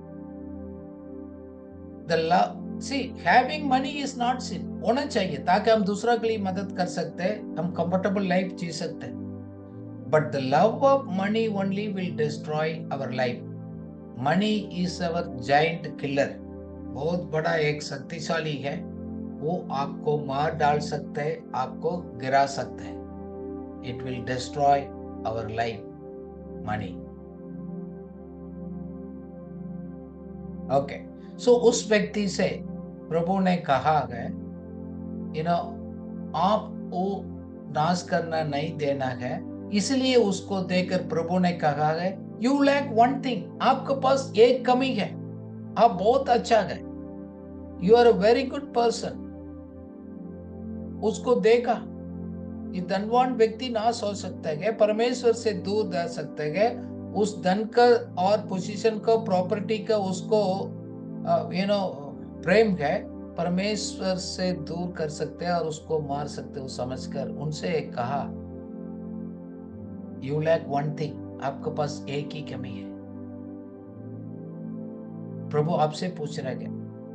The love, see, having money is not sin। होना चाहिए ताकि हम दूसरा के लिए मदद कर सकते हैं, हम कंफर्टेबल लाइफ जी सकते हैं। but the love of money only will destroy our life. Money is our giant killer. बहुत बड़ा एक शक्तिशाली है, वो आपको मार डाल सकता है, आपको गिरा सकता है. It will destroy our life. Money. Okay. So उस व्यक्ति से प्रभु ने कहा है, आप वो नाश करना नहीं देना है. इसलिए उसको देकर प्रभु ने कहा है, यू लैक वन थिंग, आपके पास एक कमी है, आप बहुत अच्छा है, you are a very good person. उसको देखा, ये धनवान व्यक्ति नाश हो सकता है, परमेश्वर से दूर रह सकता है, उस धन का और पोजीशन को, प्रॉपर्टी का उसको प्रेम है, परमेश्वर से दूर कर सकते हैं और उसको मार सकते हो समझकर. उनसे कहा, यू लैक वन थिंग, आपके पास एक ही कमी है. प्रभु आपसे पूछ रहा है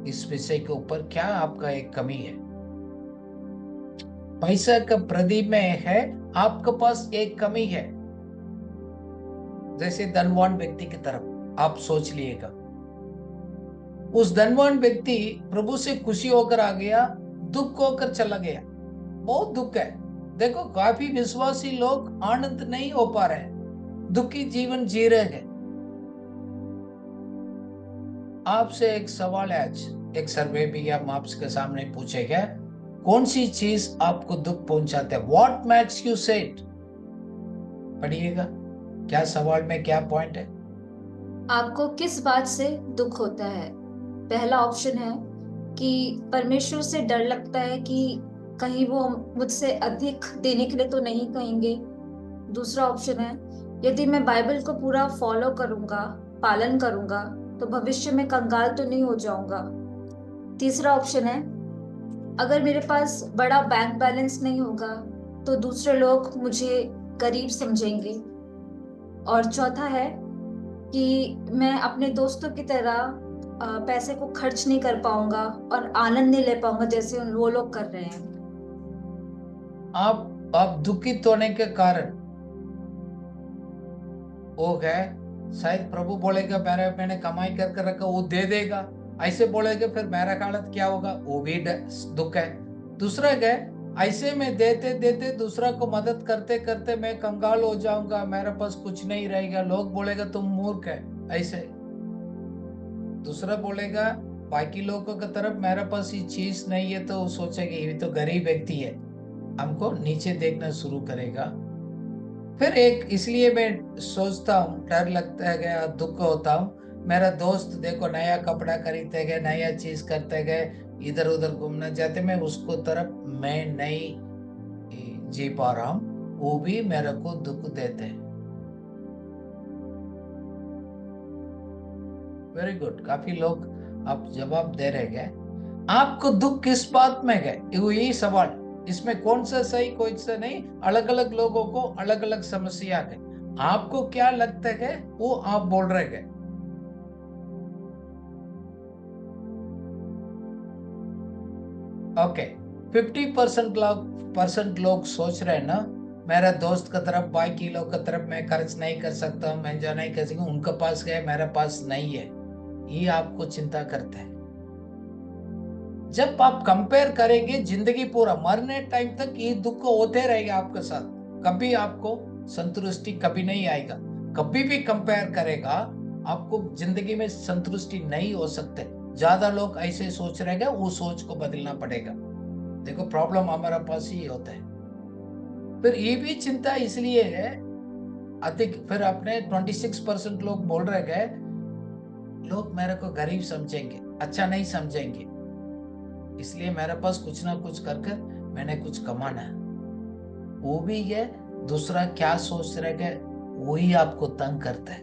इस विषय के ऊपर, क्या आपका एक कमी है? पैसा का प्रदीप में है, आपके पास एक कमी है. जैसे धनवान व्यक्ति की तरफ आप सोच लिएगा. उस धनवान व्यक्ति प्रभु से खुशी होकर आ गया, दुख होकर चला गया. बहुत दुख है. देखो, काफी विश्वासी लोग आनंद नहीं हो पा रहे, दुखी जीवन जी रहे हैं. आपसे एक सवाल है, आज एक सर्वे भी हम आपके सामने पूछेगा, कौन सी चीज आपको दुख पहुंचाते है? What makes you sad? पढ़िएगा, क्या सवाल में क्या पॉइंट है. आपको किस बात से दुख होता है? पहला ऑप्शन है कि परमेश्वर से डर लगता है कि कहीं वो मुझसे अधिक देने के लिए तो नहीं कहेंगे. दूसरा ऑप्शन है, यदि मैं बाइबल को पूरा फॉलो करूंगा, पालन करूंगा, तो भविष्य में कंगाल तो नहीं हो जाऊंगा. तीसरा ऑप्शन है, अगर मेरे पास बड़ा बैंक बैलेंस नहीं होगा तो दूसरे लोग मुझे गरीब समझेंगे. और चौथा है कि मैं अपने दोस्तों की तरह पैसे को खर्च नहीं कर पाऊंगा और आनंद नहीं ले पाऊंगा जैसे वो लोग कर रहे हैं. आप दुखित होने के कारण वो है, शायद प्रभु बोलेगा मैंने कमाई करके रखा, वो दे देगा, ऐसे बोलेगा, फिर मेरा हालत क्या होगा, वो भी दुख है. दूसरा है, ऐसे में देते देते दूसरा को मदद करते करते मैं कंगाल हो जाऊंगा, मेरे पास कुछ नहीं रहेगा, लोग बोलेगा तुम मूर्ख है. ऐसे दूसरा बोलेगा बाकी लोगों की तरफ, मेरे पास ये चीज नहीं है, तो सोचेगा ये तो गरीब व्यक्ति है, हमको नीचे देखना शुरू करेगा. फिर एक, इसलिए मैं सोचता हूँ, डर लगता है, दुख होता हूँ, मेरा दोस्त देखो नया कपड़ा खरीदते गए, नया चीज करते गए, इधर उधर घूमना चाहते, मैं उसको तरफ मैं नहीं जी पा रहा हूँ, वो भी मेरे को दुख देते हैं. वेरी गुड, काफी लोग आप जवाब दे रहे हैं. आपको दुख किस बात में है, यही सवाल. इसमें कौन सा सही, कोई सा नहीं, अलग अलग लोगों को अलग अलग समस्या है. आपको क्या लगता है वो आप बोल रहे हैं. ओके, 50% लोग सोच रहे हैं ना, मेरा दोस्त की तरफ, बाकी लोग की तरफ मैं खर्च नहीं कर सकता हूँ, मैं जो नहीं कर सकता, उनके पास गए, मेरे पास नहीं है. ये आपको चिंता करता है. जब आप कंपेयर करेंगे जिंदगी पूरा, मरने टाइम तक ये दुख होते रहेगा आपके साथ, कभी आपको संतुष्टि कभी नहीं आएगा. कभी भी कंपेयर करेगा आपको जिंदगी में संतुष्टि नहीं हो सकते. ज्यादा लोग ऐसे सोच रहे हैं, वो सोच को बदलना पड़ेगा. देखो, प्रॉब्लम हमारे पास ही होता है. फिर ये भी चिंता इसलिए है अधिक. फिर अपने 26% लोग बोल रहे हैं, लोग मेरे को गरीब समझेंगे, अच्छा नहीं समझेंगे, इसलिए मेरे पास कुछ ना कुछ करके मैंने कुछ कमाना है. वो भी है. दूसरा क्या सोच रहे हैं, वही आपको तंग करता है.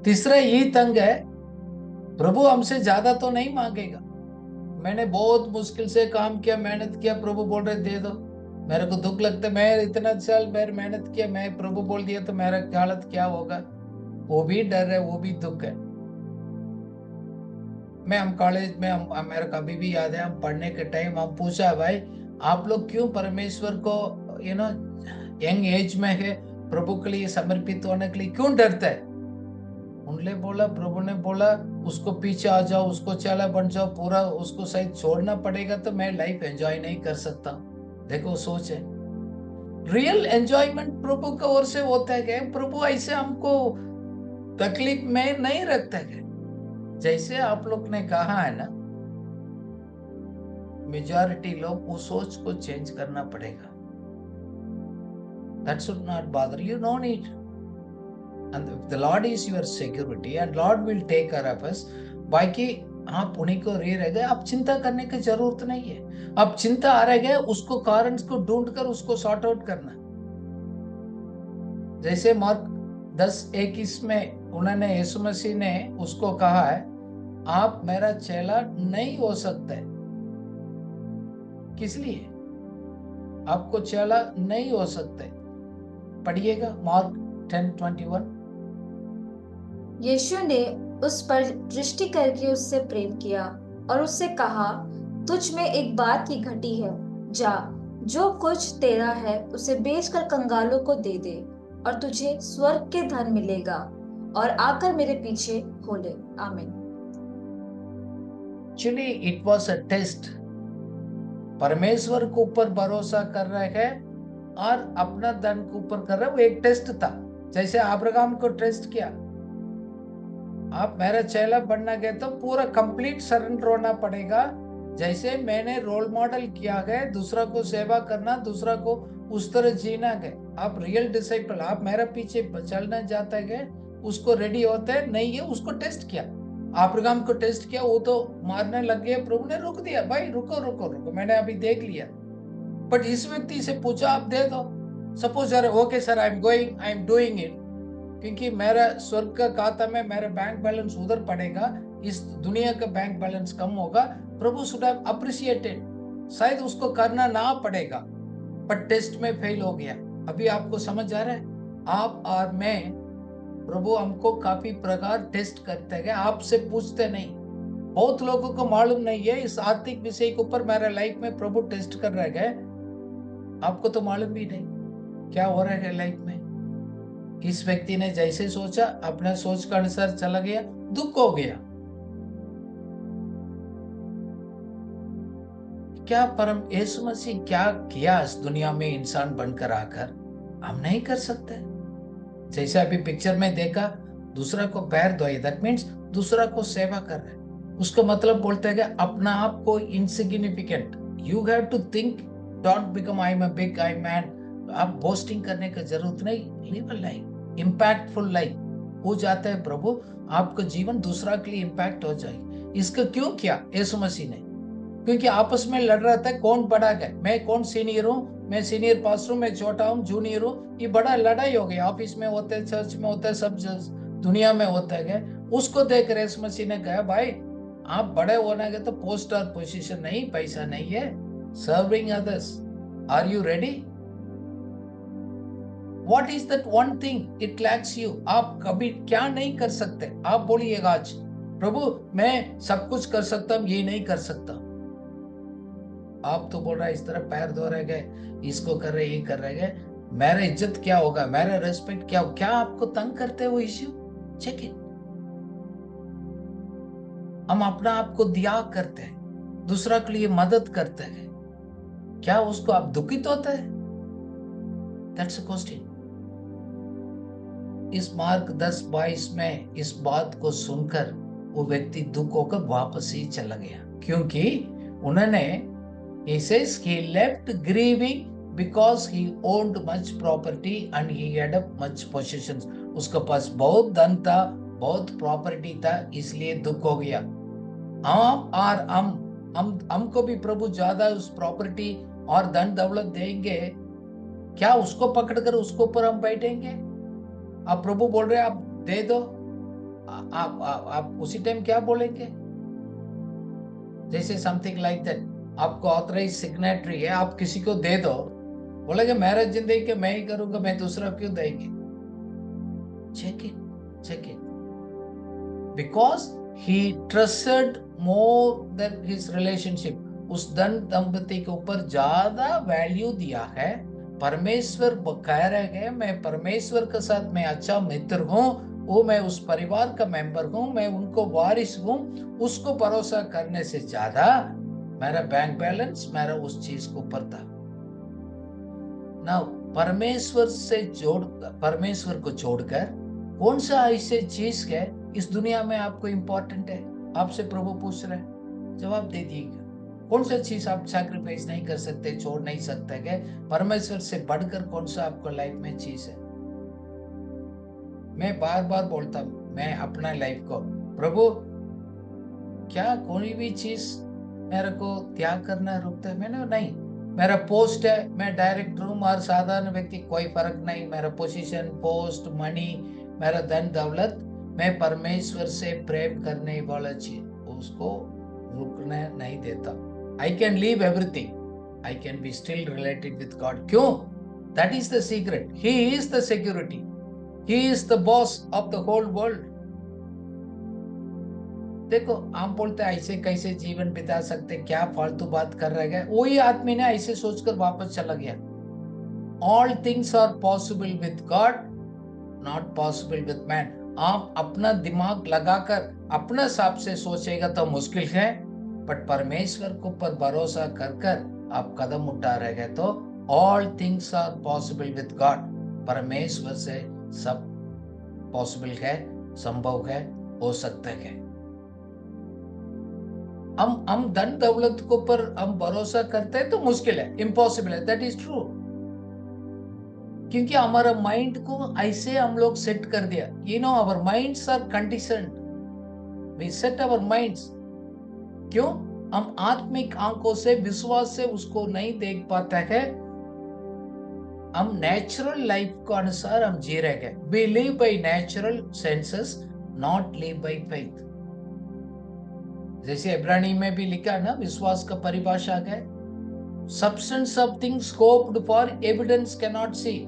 तीसरा ये तंग है, प्रभु हमसे ज्यादा तो नहीं मांगेगा, मैंने बहुत मुश्किल से काम किया, मेहनत किया, प्रभु बोल रहे दे दो, मेरे को दुख लगता है, मैं इतना साल मेहनत किया, मैं प्रभु बोल दिया तो मेरा हालत क्या होगा. वो भी डर है, वो भी दुख है. हम कॉलेज में, मेरे को अभी भी याद है, हम पढ़ने के टाइम हम पूछा, भाई आप लोग क्यों परमेश्वर को यंग एज में है, प्रभु के लिए समर्पित होने के लिए क्यों डरते है? उनने बोला, प्रभु ने बोला उसको पीछे आ जाओ, उसको चेला बन जाओ, पूरा उसको शायद छोड़ना पड़ेगा तो मैं लाइफ एंजॉय नहीं कर सकता। देखो सोच है, रियल एंजॉयमेंट प्रभु की ओर से होता है। प्रभु ऐसे हमको तकलीफ में नहीं रखता है। जैसे आप लोग ने कहा है ना, मेजॉरिटी लोग उस सोच को चेंज करना पड़ेगा। That should not bother you, no need. And the Lord is your security and Lord will take care of us. बाकी आप उन्हीं को रह गए, आप चिंता करने की जरूरत नहीं है। आप चिंता आ रह गए, उसको कारण को ढूंढकर उसको सॉर्ट आउट करना। जैसे मार्क 10:21 में उन्होंने यीशु मसीह ने उसको कहा है, आप मेरा चेला नहीं हो सकते। किस लिए आपको चेला नहीं हो सकते? पढ़िएगा मार्क 10:21। यीशु ने उस पर दृष्टि करके उससे प्रेम किया और उससे कहा, तुझ में एक बात की घटी है, जा, जो कुछ तेरा है उसे बेचकर कंगालों को दे दे और तुझे स्वर्ग के धन मिलेगा, और आकर मेरे पीछे हो ले। आमीन। Actually, it was a test. परमेश्वर के ऊपर भरोसा कर रहे हैं और अपना धन के ऊपर कर रहे, वो एक टेस्ट था। जैसे अब्राहम को टेस्ट किया, आप मेरा चेला बनना गए तो पूरा कंप्लीट सरेंडर होना पड़ेगा। जैसे मैंने रोल मॉडल किया गया, दूसरा को सेवा करना, दूसरा को उस तरह जीना गए। आप रियल डिसाइपल, आप मेरा पीछे चलना जाता है, उसको रेडी होता है नहीं है, उसको टेस्ट किया। अब्राहम को टेस्ट किया, वो तो मारने लग गया, प्रभु ने रोक दिया, भाई रुको रुको रुको, मैंने अभी देख लिया। बट इस व्यक्ति से पूछा, आप दे दो। Suppose okay sir, I am doing it, क्योंकि मेरा स्वर्ग का खाता में मेरा बैंक बैलेंस उधर पड़ेगा, इस दुनिया का बैंक बैलेंस कम होगा। प्रभु शुड हैव अप्रिशिएटेड, शायद उसको करना ना पड़ेगा, पर टेस्ट में फेल हो गया। अभी आपको समझ आ रहा है? आप और मैं, प्रभु हमको काफी प्रकार टेस्ट करते हैं, आपसे पूछते नहीं। बहुत लोगों को मालूम नहीं है इस आर्थिक विषय के ऊपर मेरा लाइफ में प्रभु टेस्ट कर रहे हैं। आपको तो मालूम भी नहीं क्या हो रहा है लाइफ में। इस व्यक्ति ने जैसे सोचा, अपने सोच के अनुसार चला गया, दुख हो गया। क्या परम यीशु मसीह क्या किया इस दुनिया में इंसान बनकर आकर, हम नहीं कर सकते। जैसे अभी पिक्चर में देखा, दूसरा को पैर धोए, दैट मीन्स दूसरा को सेवा कर रहे हैं। उसका मतलब बोलते हैं कि अपना आप को insignificant, you have to think, don't become I am a big I man. आप बोस्टिंग करने की जरूरत नहीं, live a life, impactful life हो जाता है। प्रभु आपका जीवन दूसरा के लिए इंपैक्ट हो जाए। इसका क्यों किया यीशु मसीह ने? क्योंकि आपस में लड़ रहा था, कौन बड़ा है, मैं कौन सीनियर हूँ, मैं सीनियर पास्टर हूँ, मैं छोटा हूँ, जूनियर हूँ। ये बड़ा लड़ाई हो गई, ऑफिस में होता है, चर्च में होता है, सब दुनिया में होता है। उसको देख यीशु मसीह ने कहा, भाई आप बड़े होने के तो पोस्ट और पोजीशन नहीं, पैसा नहीं है, serving others. Are you ready? What is that one thing it lacks you? आप कभी क्या नहीं कर सकते? आप बोलिएगा आज, प्रभु मैं सब कुछ कर सकता हूँ, ये नहीं कर सकता। आप तो बोल रहा है इस तरह पैर धो रहे गए, इसको कर रहे, ये कर रहे गए, मेरा इज्जत क्या होगा, मेरा रेस्पेक्ट क्या होगा? क्या आपको तंग करते हो इश्यू? Check it. हम अपना आप को दिया करते हैं, दूसरा के लिए मदद करते हैं, क्या उसको आप दुखित होता है? That's a question. इस मार्क 10:22 में इस बात को सुनकर वो व्यक्ति दुख होकर वापस ही चला गया, क्योंकि उन्होंने he says he left grieving because he owned much property and he had much possessions. उसके पास बहुत धन था, बहुत प्रॉपर्टी था, इसलिए दुख हो गया। आप और हमको भी प्रभु ज्यादा उस प्रॉपर्टी और धन दौलत देंगे, क्या उसको पकड़कर उसके ऊपर हम बैठेंगे? आप प्रभु बोल रहे आप दे दो, आप उसी टाइम क्या बोलेंगे? जैसे समथिंग लाइक दैट, आपको ऑथराइज सिग्नेटरी है, आप किसी को दे दो, बोलेगे मेरा जिंदगी के मैं ही करूंगा, मैं दूसरा क्यों देंगे? Check it. Because he trusted more than his relationship, उस धन दंपति के ऊपर ज्यादा वैल्यू दिया है परमेश्वर कह रहे हैं मैं परमेश्वर के साथ मैं अच्छा मित्र हूँ, वो मैं उस परिवार का मेंबर हूँ, मैं उनको वारिस हूँ, उसको भरोसा करने से ज्यादा मेरा बैंक बैलेंस मेरा उस चीज को ऊपर था ना। परमेश्वर को छोड़कर कौन सा ऐसे चीज है इस दुनिया में आपको इंपॉर्टेंट है? आपसे प्रभु पूछ रहे हैं, जवाब दे दीजिएगा। कौन सा चीज आप सैक्रिफाइस नहीं कर सकते, छोड़ नहीं सकते क्या? परमेश्वर से बढ़कर कौन सा आपको लाइफ में चीज है? मैं बार बार बोलता हूं, मैं अपना लाइफ को, प्रभु क्या कोई भी चीज मेरे को त्याग करना रुकता है? मैंने नहीं, मेरा पोस्ट है, मैं डायरेक्टर हूँ और साधारण व्यक्ति, कोई फर्क नहीं। मेरा पोजीशन, पोस्ट, मनी, मेरा धन दौलत, मैं परमेश्वर से प्रेम करने वाला चीज उसको रुकने नहीं देता। I can leave everything. I can be still related with God. क्यों? That is the secret. He is the security. He is the boss of the whole world. देखो, हम बोलते हैं ऐसे कैसे जीवन बिता सकते, क्या फालतू बात कर रहे हैं। वही आदमी ने ऐसे सोचकर वापस चला गया। All things are possible with God, not possible with man. आप अपना दिमाग लगाकर अपने हिसाब से सोचेगा तो मुश्किल है, बट परमेश्वर के ऊपर भरोसा कर आप कदम उठा रहे हैं तो all things are possible with God. परमेश्वर से सब पॉसिबल है, संभव है, हो सकता है। हम धन दौलत के ऊपर हम भरोसा करते हैं तो मुश्किल है, इम्पॉसिबल है, दैट इज ट्रू। क्योंकि हमारा माइंड को ऐसे हम लोग सेट कर दिया, you know, our minds are conditioned, we set our minds. क्यों? हम आत्मिक आंखों से, विश्वास से उसको नहीं देख पाते हैं। हम नेचुरल लाइफ को अनुसार हम जी रहे हैं। We live by natural senses, not live by faith. जैसे इब्रानी में भी लिखा है ना, विश्वास का परिभाषा है, substance of things hoped for, evidence cannot see.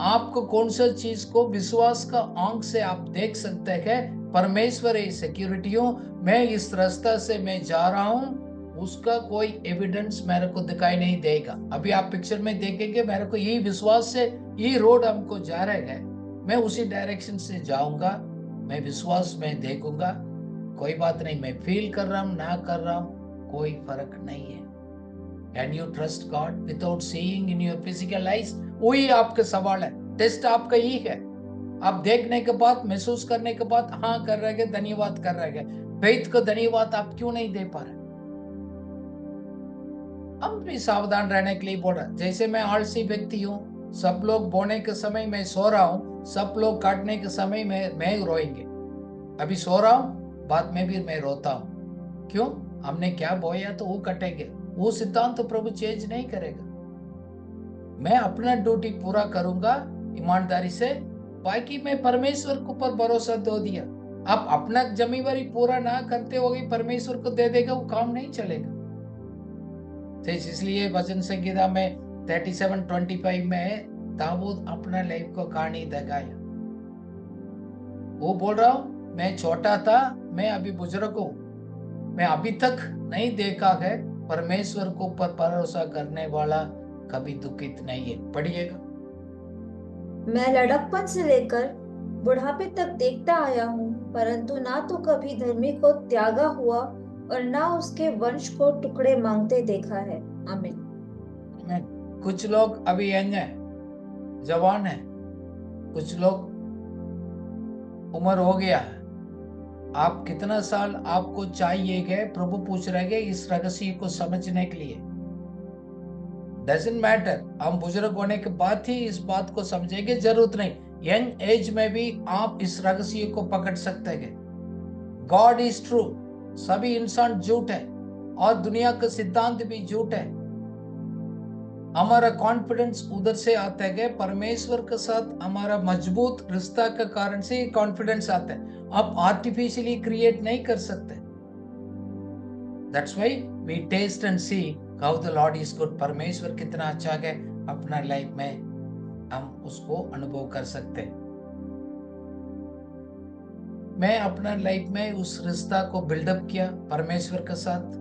आपको कौन सा चीज को विश्वास का आंख से आप देख सकते हैं? परमेश्वर है सिक्योरिटी हूं, मैं इस रास्ता से मैं जा रहा हूं, उसका कोई एविडेंस मेरे को दिखाई नहीं देगा। अभी आप पिक्चर में देखेंगे, मेरे को यही विश्वास से ये रोड हमको जा रहे हैं, मैं उसी डायरेक्शन से जाऊंगा, मैं विश्वास में देखूंगा। कोई बात नहीं, मैं फील कर रहा हूं ना कर रहा हूं, कोई फर्क नहीं है। Can you trust God without seeing in your physical eyes? वही आपका सवाल है, टेस्ट आपका यही है। आप देखने के बाद, महसूस करने के बाद हाँ कर रहे हैं, धन्यवाद कर रहे हैं, फेथ को धन्यवाद आप क्यों नहीं दे पा रहे? हम भी सावधान रहने के लिए बोल रहे। जैसे मैं आलसी व्यक्ति हूँ, सब लोग बोने के समय मैं सो रहा हूँ, सब लोग काटने के समय मैं रोएंगे। अभी सो रहा हूँ, बाद में भी मैं रोता हूँ। क्यों? हमने क्या बोया तो वो कटेंगे। वो सिद्धांत तो प्रभु चेंज नहीं करेगा। मैं अपना ड्यूटी पूरा करूंगा ईमानदारी से, बाकी मैं परमेश्वर के ऊपर भरोसा दो दिया। आप अपना जिम्मेवारी पूरा ना करते हो, परमेश्वर को दे देगा, वो काम नहीं चलेगा। तो इसलिए वचन संहिता में 37:25 में दाऊद अपना लाइफ को कहानी दिखाया। वो बोल रहा हूं, मैं छोटा था, मैं अभी बुजुर्ग हूं, मैं अभी तक नहीं देखा है परमेश्वर को ऊपर भरोसा करने वाला कभी दुखित नहीं है। पढ़िएगा। मैं लड़कपन से लेकर बुढ़ापे तक देखता आया हूँ, परंतु ना तो कभी धर्मी को त्यागा हुआ और ना उसके वंश को टुकड़े मांगते देखा है। आमीन। कुछ लोग अभी यंग है, जवान है, कुछ लोग उम्र हो गया है। आप कितना साल आपको चाहिए गए? प्रभु पूछ रहे हैं इस रहस्य को समझने के लिए। डजंट मैटर, हम बुजुर्ग होने के बाद ही इस बात को समझेंगे, जरूरत नहीं, यंग एज में भी आप इस रहस्य को पकड़ सकते हैं। गॉड इज ट्रू, सभी इंसान झूठ है और दुनिया का सिद्धांत भी झूठ है। हमारा कॉन्फिडेंस उधर से आता है, परमेश्वर के साथ हमारा मजबूत रिश्ता के कारण से कॉन्फिडेंस आता है। आप आर्टिफिशियली क्रिएट नहीं कर सकते। That's why we taste and see how the Lord is good. परमेश्वर कितना अच्छा है, अपना लाइफ में हम उसको अनुभव कर सकते हैं। मैं अपना लाइफ में उस रिश्ता को बिल्डअप किया परमेश्वर के साथ,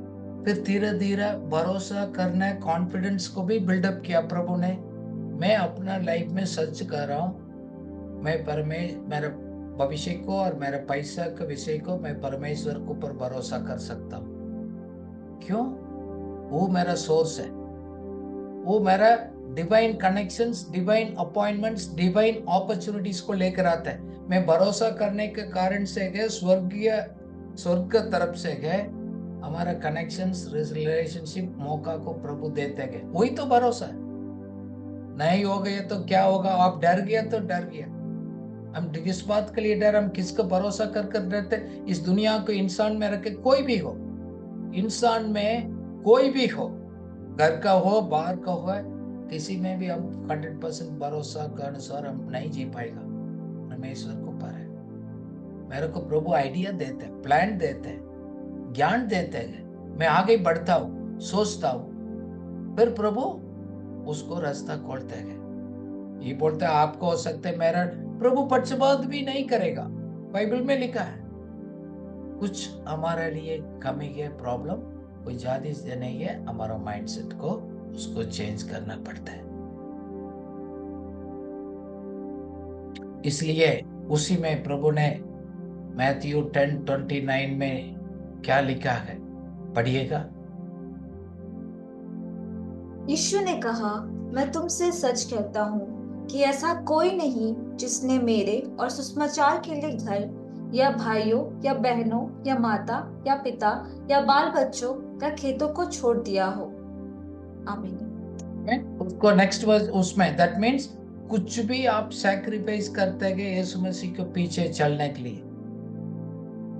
फिर धीरे धीरे भरोसा करने, कॉन्फिडेंस को भी बिल्डअप किया प्रभु ने। मैं अपना लाइफ में सच कर रहा हूँ, मेरा भविष्य को और मेरा पैसा के विषय को मैं परमेश्वर के ऊपर भरोसा कर सकता हूँ। क्यों? वो मेरा सोर्स है, वो मेरा divine connections, divine appointments, divine opportunities को लेकर आता है। मैं भरोसा करने के कारण से है स्वर्ग तरफ से है हमारा कनेक्शंस, रिलेशनशिप, मौका को प्रभु देते गए। वही तो भरोसा है। नहीं हो गया तो क्या होगा? आप डर गया तो डर गया। हम किस बात के लिए डर? हम किसका भरोसा कर रहते? इस दुनिया को इंसान में रखे, कोई भी हो, इंसान में कोई भी हो, घर का हो, बाहर का हो, किसी में भी हम 100% भरोसा के अनुसार हम नहीं जी पाएगा। परमेश्वर को ऊपर है। मेरे को प्रभु आइडिया देते हैं, प्लान देते हैं, ज्ञान देते हैं। मैं आगे बढ़ता हूँ, सोचता हूँ, फिर प्रभु उसको रास्ता खोलते हैं। ये बोलता है आपको हो सकता है मेरा प्रभु पक्षपात भी नहीं करेगा। बाइबल में लिखा है कुछ हमारे लिए कमी है, प्रॉब्लम कोई ज्यादा से नहीं है, हमारा माइंडसेट को उसको चेंज करना पड़ता है। इसलिए उसी में प्रभु ने मैथ्यू 10:29 में क्या लिखा है, पढ़िएगा। यीशु ने कहा, मैं तुमसे सच कहता हूँ कि ऐसा कोई नहीं जिसने मेरे और सुसमाचार के लिए घर या भाइयों या बहनों या माता या पिता या बाल बच्चों या खेतों को छोड़ दिया हो। आमीन। उसको नेक्स्ट वर्स उसमें दैट मीन्स कुछ भी आप सैक्रिफाइस करते गए यीशु मसीह के पीछे चलने के लिए।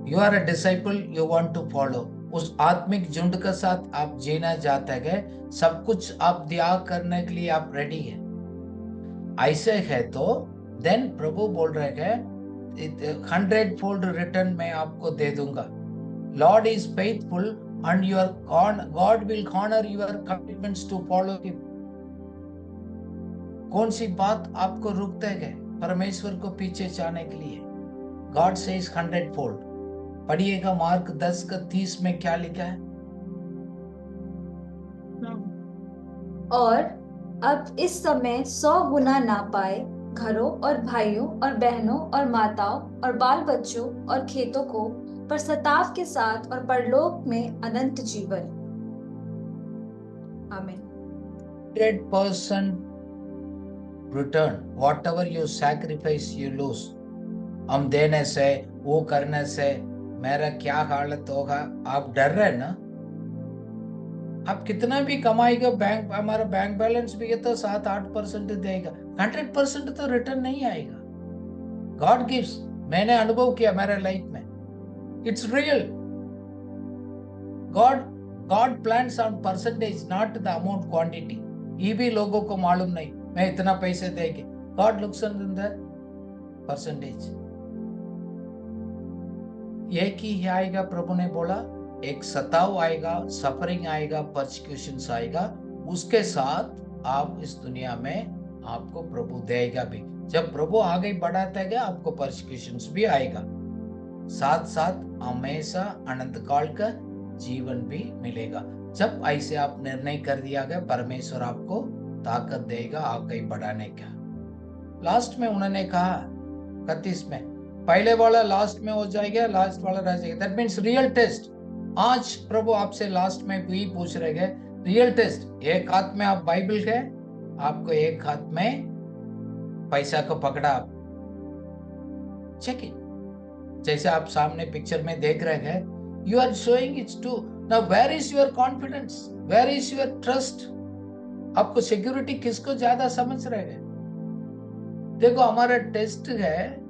You are a disciple, you want to follow. उस आत्मिक झुंड के साथ आप जीना चाहते गए, सब कुछ आप त्याग करने के लिए आप रेडी है। ऐसे है तो देन प्रभु बोल रहे हैं 100-fold रिटर्न मैं आपको दे दूंगा। Lord is faithful and God will honor your commitments to follow him। कौन सी बात आपको रुकते गए परमेश्वर को पीछे जाने के लिए? God says 100-fold। पढ़िएगा मार्क 10:30 में क्या लिखा है। और अब इस समय 100 गुना ना पाए घरों और भाइयों और बहनों और माताओं और बाल बच्चों और खेतों को, पर सताव के साथ और परलोक में अनंत जीवन। आमीन। 100% return, whatever you sacrifice you lose। हम देने से, वो करने से मेरा क्या हालत होगा? आप डर रहे ना? आप कितना भी कमाएगा, बैंक हमारा बैंक बैलेंस भी है तो 7-8% देगा, 100% तो रिटर्न नहीं आएगा। God gives. मैंने अनुभव किया मेरे लाइफ में, it's real. God plans on percentage, not the amount quantity. ये भी लोगों को मालूम नहीं, मैं इतना पैसे देंगे। God looks on the percentage. एक ही आएगा, प्रभु ने बोला, एक सताव आएगा, सफरिंग आएगा, परसिक्यूशंस आएगा, उसके साथ आप इस दुनिया में आपको प्रभु देगा भी। जब प्रभु आगे बढ़ाता है आपको परसिक्यूशंस भी आएगा, साथ साथ हमेशा अनंत काल का जीवन भी मिलेगा। जब ऐसे आप निर्णय कर दिया गया, परमेश्वर आपको ताकत देगा आगे बढ़ाने का। लास्ट में उन्होंने कहा 31 में, पहले वाला लास्ट में हो जाएगा, लास्ट वाला रह जाएगा। That means real test. आज प्रभु आपसे लास्ट में भी पूछ रहे हैं, रियल टेस्ट। एक हाथ में आप बाइबल है, आपको एक हाथ में पैसा को पकड़ा, आप चेक इट। जैसे आप सामने पिक्चर में देख रहे हैं, you are showing it's too. Now where is your confidence, where is your trust? आपको सिक्योरिटी किसको ज्यादा समझ रहे हैं? देखो, हमारा टेस्ट है,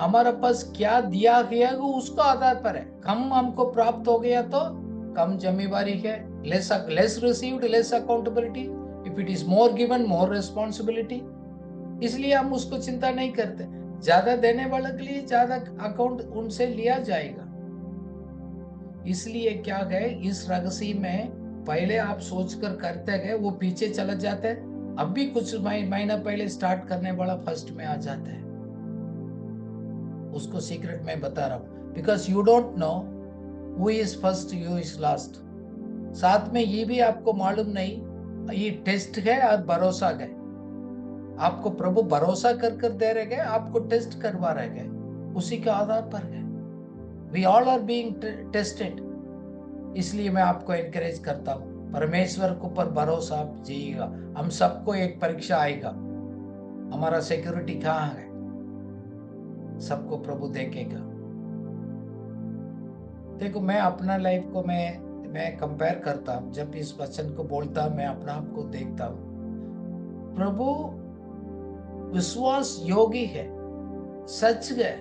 हमारे पास क्या दिया गया वो उसको आधार पर है। कम हमको प्राप्त हो गया तो कम जिम्मेवारी है, less received less accountability. If it is more given more responsibility. इसलिए हम उसको चिंता नहीं करते। ज्यादा देने वाले के लिए ज्यादा अकाउंट उनसे लिया जाएगा। इसलिए क्या गए, इस रहस्य में पहले आप सोचकर करते गए, वो पीछे चला जाता है। अब भी कुछ महीना पहले स्टार्ट करने वाला फर्स्ट में आ जाता है। उसको सीक्रेट में बता रहा हूं, because you don't know who is first, you is last. साथ में ये भी आपको मालूम नहीं, ये टेस्ट है और भरोसा है। आपको प्रभु भरोसा कर दे रहे गए, आपको टेस्ट करवा रहे गए, उसी के आधार पर है। We all are being tested. इसलिए मैं आपको एनकरेज करता हूँ, परमेश्वर के ऊपर भरोसा आप जिएगा। हम सबको एक परीक्षा आएगा, हमारा सिक्योरिटी कहाँ है, सबको प्रभु देखेगा। देखो, मैं अपना लाइफ को मैं कंपेयर करता हूँ, जब इस वचन को बोलता मैं अपना आप को देखता हूँ। प्रभु विश्वास योगी है, सच है,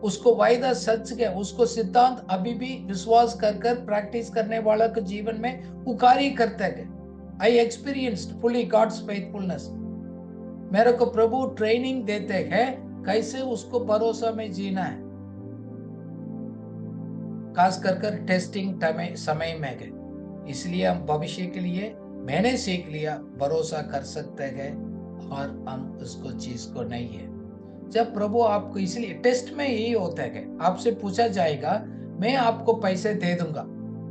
उसको वायदा सच है, उसको सिद्धांत अभी भी विश्वास कर प्रैक्टिस करने वाला के जीवन में उकारी करते गए। I experienced fully God's faithfulness. मेरे को प्रभु ट्रेनिंग देते हैं कैसे उसको भरोसा में जीना है, खास कर टेस्टिंग समय में गए। इसलिए हम भविष्य के लिए मैंने सीख लिया भरोसा कर सकते हैं और हम उसको चीज को नहीं है। जब प्रभु आपको, इसलिए टेस्ट में यही होता है कि आपसे पूछा जाएगा मैं आपको पैसे दे दूंगा।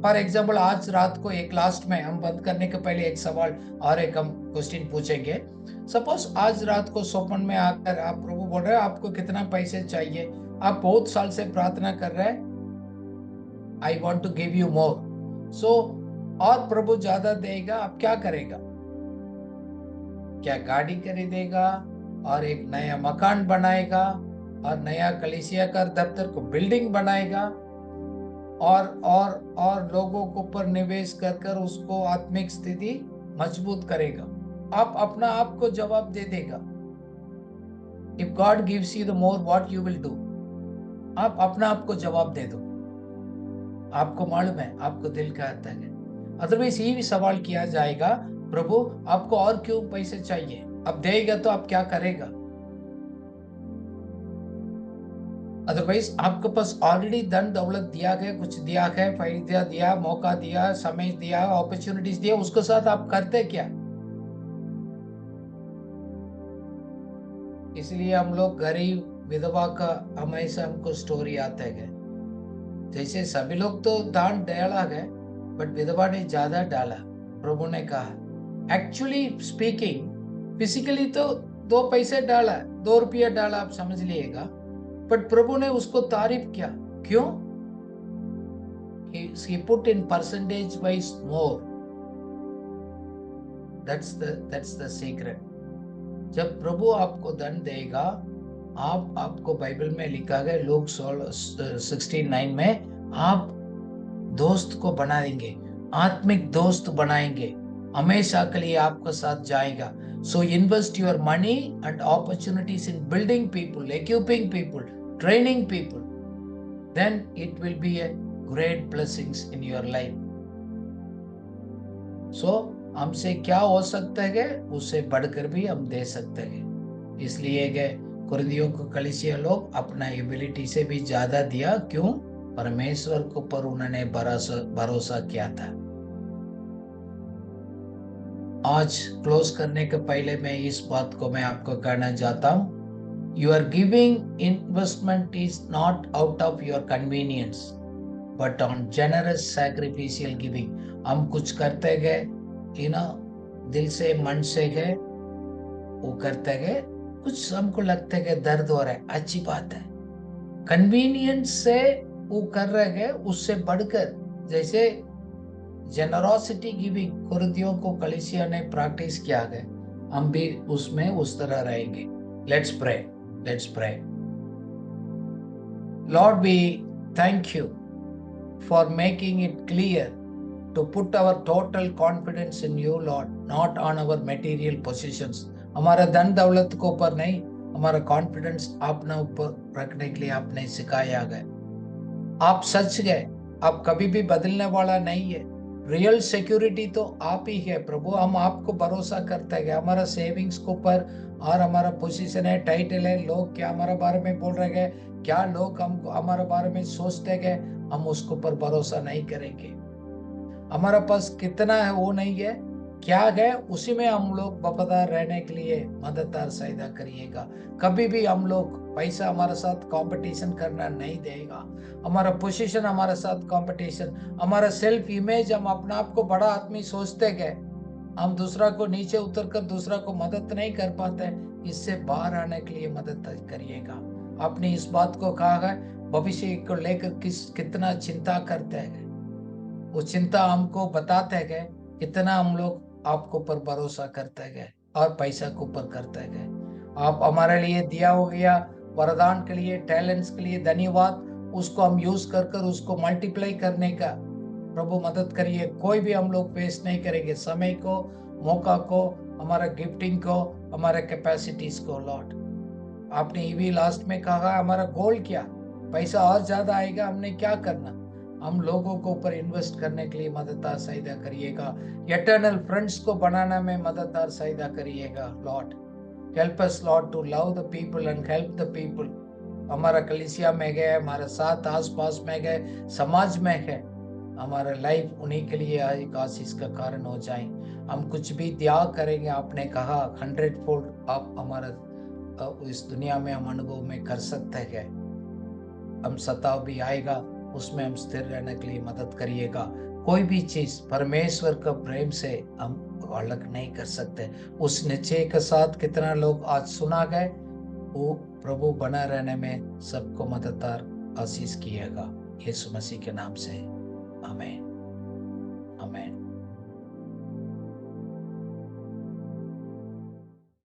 फॉर एग्जाम्पल आज रात को एक लास्ट में हम बंद करने के पहले एक सवाल और एक हम क्वेश्चन पूछेंगे। सपोज आज रात को स्वप्न में आकर आप प्रभु बोल रहे हैं आपको कितना पैसे चाहिए, आप बहुत साल से प्रार्थना कर रहे हैं, I want to give you more, so और प्रभु ज्यादा देगा, आप क्या करेगा? क्या गाड़ी खरीदेगा और एक नया मकान बनाएगा और नया कलीसिया का दफ्तर को बिल्डिंग बनाएगा और लोगों को ऊपर निवेश कर उसको आत्मिक स्थिति मजबूत करेगा? आप अपना आप को जवाब दे देगा। If God gives you the more, what you will do? आप अपना आप को जवाब दे दो। आपको मालूम है, आपको दिल का आता है। अदरवाइज ये भी सवाल किया जाएगा, प्रभु आपको और क्यों पैसे चाहिए? अब देगा तो आप क्या करेगा? अदरवाइज आपके पास ऑलरेडी धन दौलत दिया गया, कुछ दिया है, फायदा दिया, मौका दिया, समय दिया, अपॉर्चुनिटीज दिया, उसके साथ आप करते क्या? इसलिए हम लोग गरीब विधवा का हमेशा हमको स्टोरी आते गए। जैसे सभी लोग तो दान डाला गए, बट विधवा ने ज्यादा डाला। प्रभु ने कहा एक्चुअली स्पीकिंग, फिजिकली तो 2 पैसे डाला, 2 रुपया डाला, आप समझ लीजिएगा, बट प्रभु ने उसको तारीफ किया। क्यों? He put in percentage wise more. That's the secret. जब प्रभु आपको धन देगा, आपको बाइबल में लिखा गया लोग 16:9 में, आप दोस्त को बनाएंगे, आत्मिक दोस्त बनाएंगे, हमेशा के लिए आपके साथ जाएगा। So invest your money and opportunities in building people, equipping people, training people. Then it will be a great blessings in your life. So हमसे क्या हो सकता है, उससे बढ़कर भी हम दे सकते हैं। इसलिए कुरिन्थियों को कलीसिया लोग अपना एबिलिटी से भी ज्यादा दिया। क्यों? परमेश्वर के ऊपर उन्होंने भरोसा किया था। आज क्लोज करने के पहले मैं इस बात को मैं आपको कहना चाहता हूं, your giving investment is not out of your convenience but on generous sacrificial giving. हम कुछ करते गए, दिल से मन से गए, वो करते गए, कुछ हमको लगता है कि दर्द हो रहा है, अच्छी बात है। कन्वीनियंस से वो कर रहे गए, उससे बढ़कर जैसे जेनरोसिटी गिविंग कुरिन्थियों को कलीसिया ने प्रैक्टिस किया है, हम भी उसमें उस तरह रहेंगे। Let's pray. Lord we thank you for making it clear to put our total confidence in you, Lord, not on our material possessions. हमारा धन दौलत को ऊपर नहीं, हमारा कॉन्फिडेंस अपने ऊपर रखने के लिए आपने सिखाया गया। आप सच गए, आप कभी भी बदलने वाला नहीं है। रियल सिक्योरिटी तो आप ही है प्रभु। हम आपको भरोसा करते गए, हमारा सेविंग्स के ऊपर और हमारा पोजीशन है, टाइटल है, लोग क्या हमारे बारे में बोल रहे गए, क्या लोग हमको हमारे बारे में सोचते गए, हम उसके ऊपर भरोसा नहीं करेंगे। हमारा पास कितना है वो नहीं है, क्या है उसी में हम लोग वफादार रहने के लिए मददगार सहायता करिएगा। कभी भी हम लोग पैसा हमारे साथ कंपटीशन करना नहीं देगा, हमारा पोजीशन हमारे साथ कंपटीशन, हमारा सेल्फ इमेज, हम अपने आप को बड़ा आदमी सोचते गए, हम दूसरा को नीचे उतर कर दूसरा को मदद नहीं कर पाते। इससे बाहर आने के लिए मदद करिएगा। आपने इस बात को कहा है, भविष्य को लेकर कितना चिंता करते हैं, वो चिंता हमको बताते हैं कितना हम लोग आपको पर भरोसा करते गए और पैसा को ऊपर करते गए। आप हमारे लिए दिया हो गया वरदान के लिए, टैलेंट्स के लिए धन्यवाद। उसको हम यूज कर उसको मल्टीप्लाई करने का प्रभु मदद करिए। कोई भी हम लोग वेस्ट नहीं करेंगे, समय को, मौका को, हमारा गिफ्टिंग को, हमारे कैपेसिटीज को। लॉर्ड, आपने ये भी लास्ट में कहा हमारा गोल क्या, पैसा और ज्यादा आएगा, हमने क्या करना, हम लोगों को ऊपर इन्वेस्ट करने के लिए मददगार सहायता करिएगा। इटर्नल फ्रेंड्स को बनाने में मददगार सहायता करिएगा। Lord, help us Lord to love the people and help the people. हमारा कलीसिया में गए, हमारे साथ आस पास में गए, समाज में है, हमारा लाइफ उन्हीं के लिए एक आशीष का कारण हो जाए। हम कुछ भी त्याग करेंगे, आपने कहा 100-fold आप हमारा इस दुनिया में हम अनुभव में कर सकते हैं। हम सताव भी आएगा, उसमें हम स्थिर रहने के लिए मदद करिएगा। कोई भी चीज परमेश्वर का प्रेम से हम अलग नहीं कर सकते। उस निश्चय के साथ कितना लोग आज सुना गए, वो प्रभु बना रहने में सबको मददगार आशीष किएगा। यीशु मसीह के नाम से आमीन।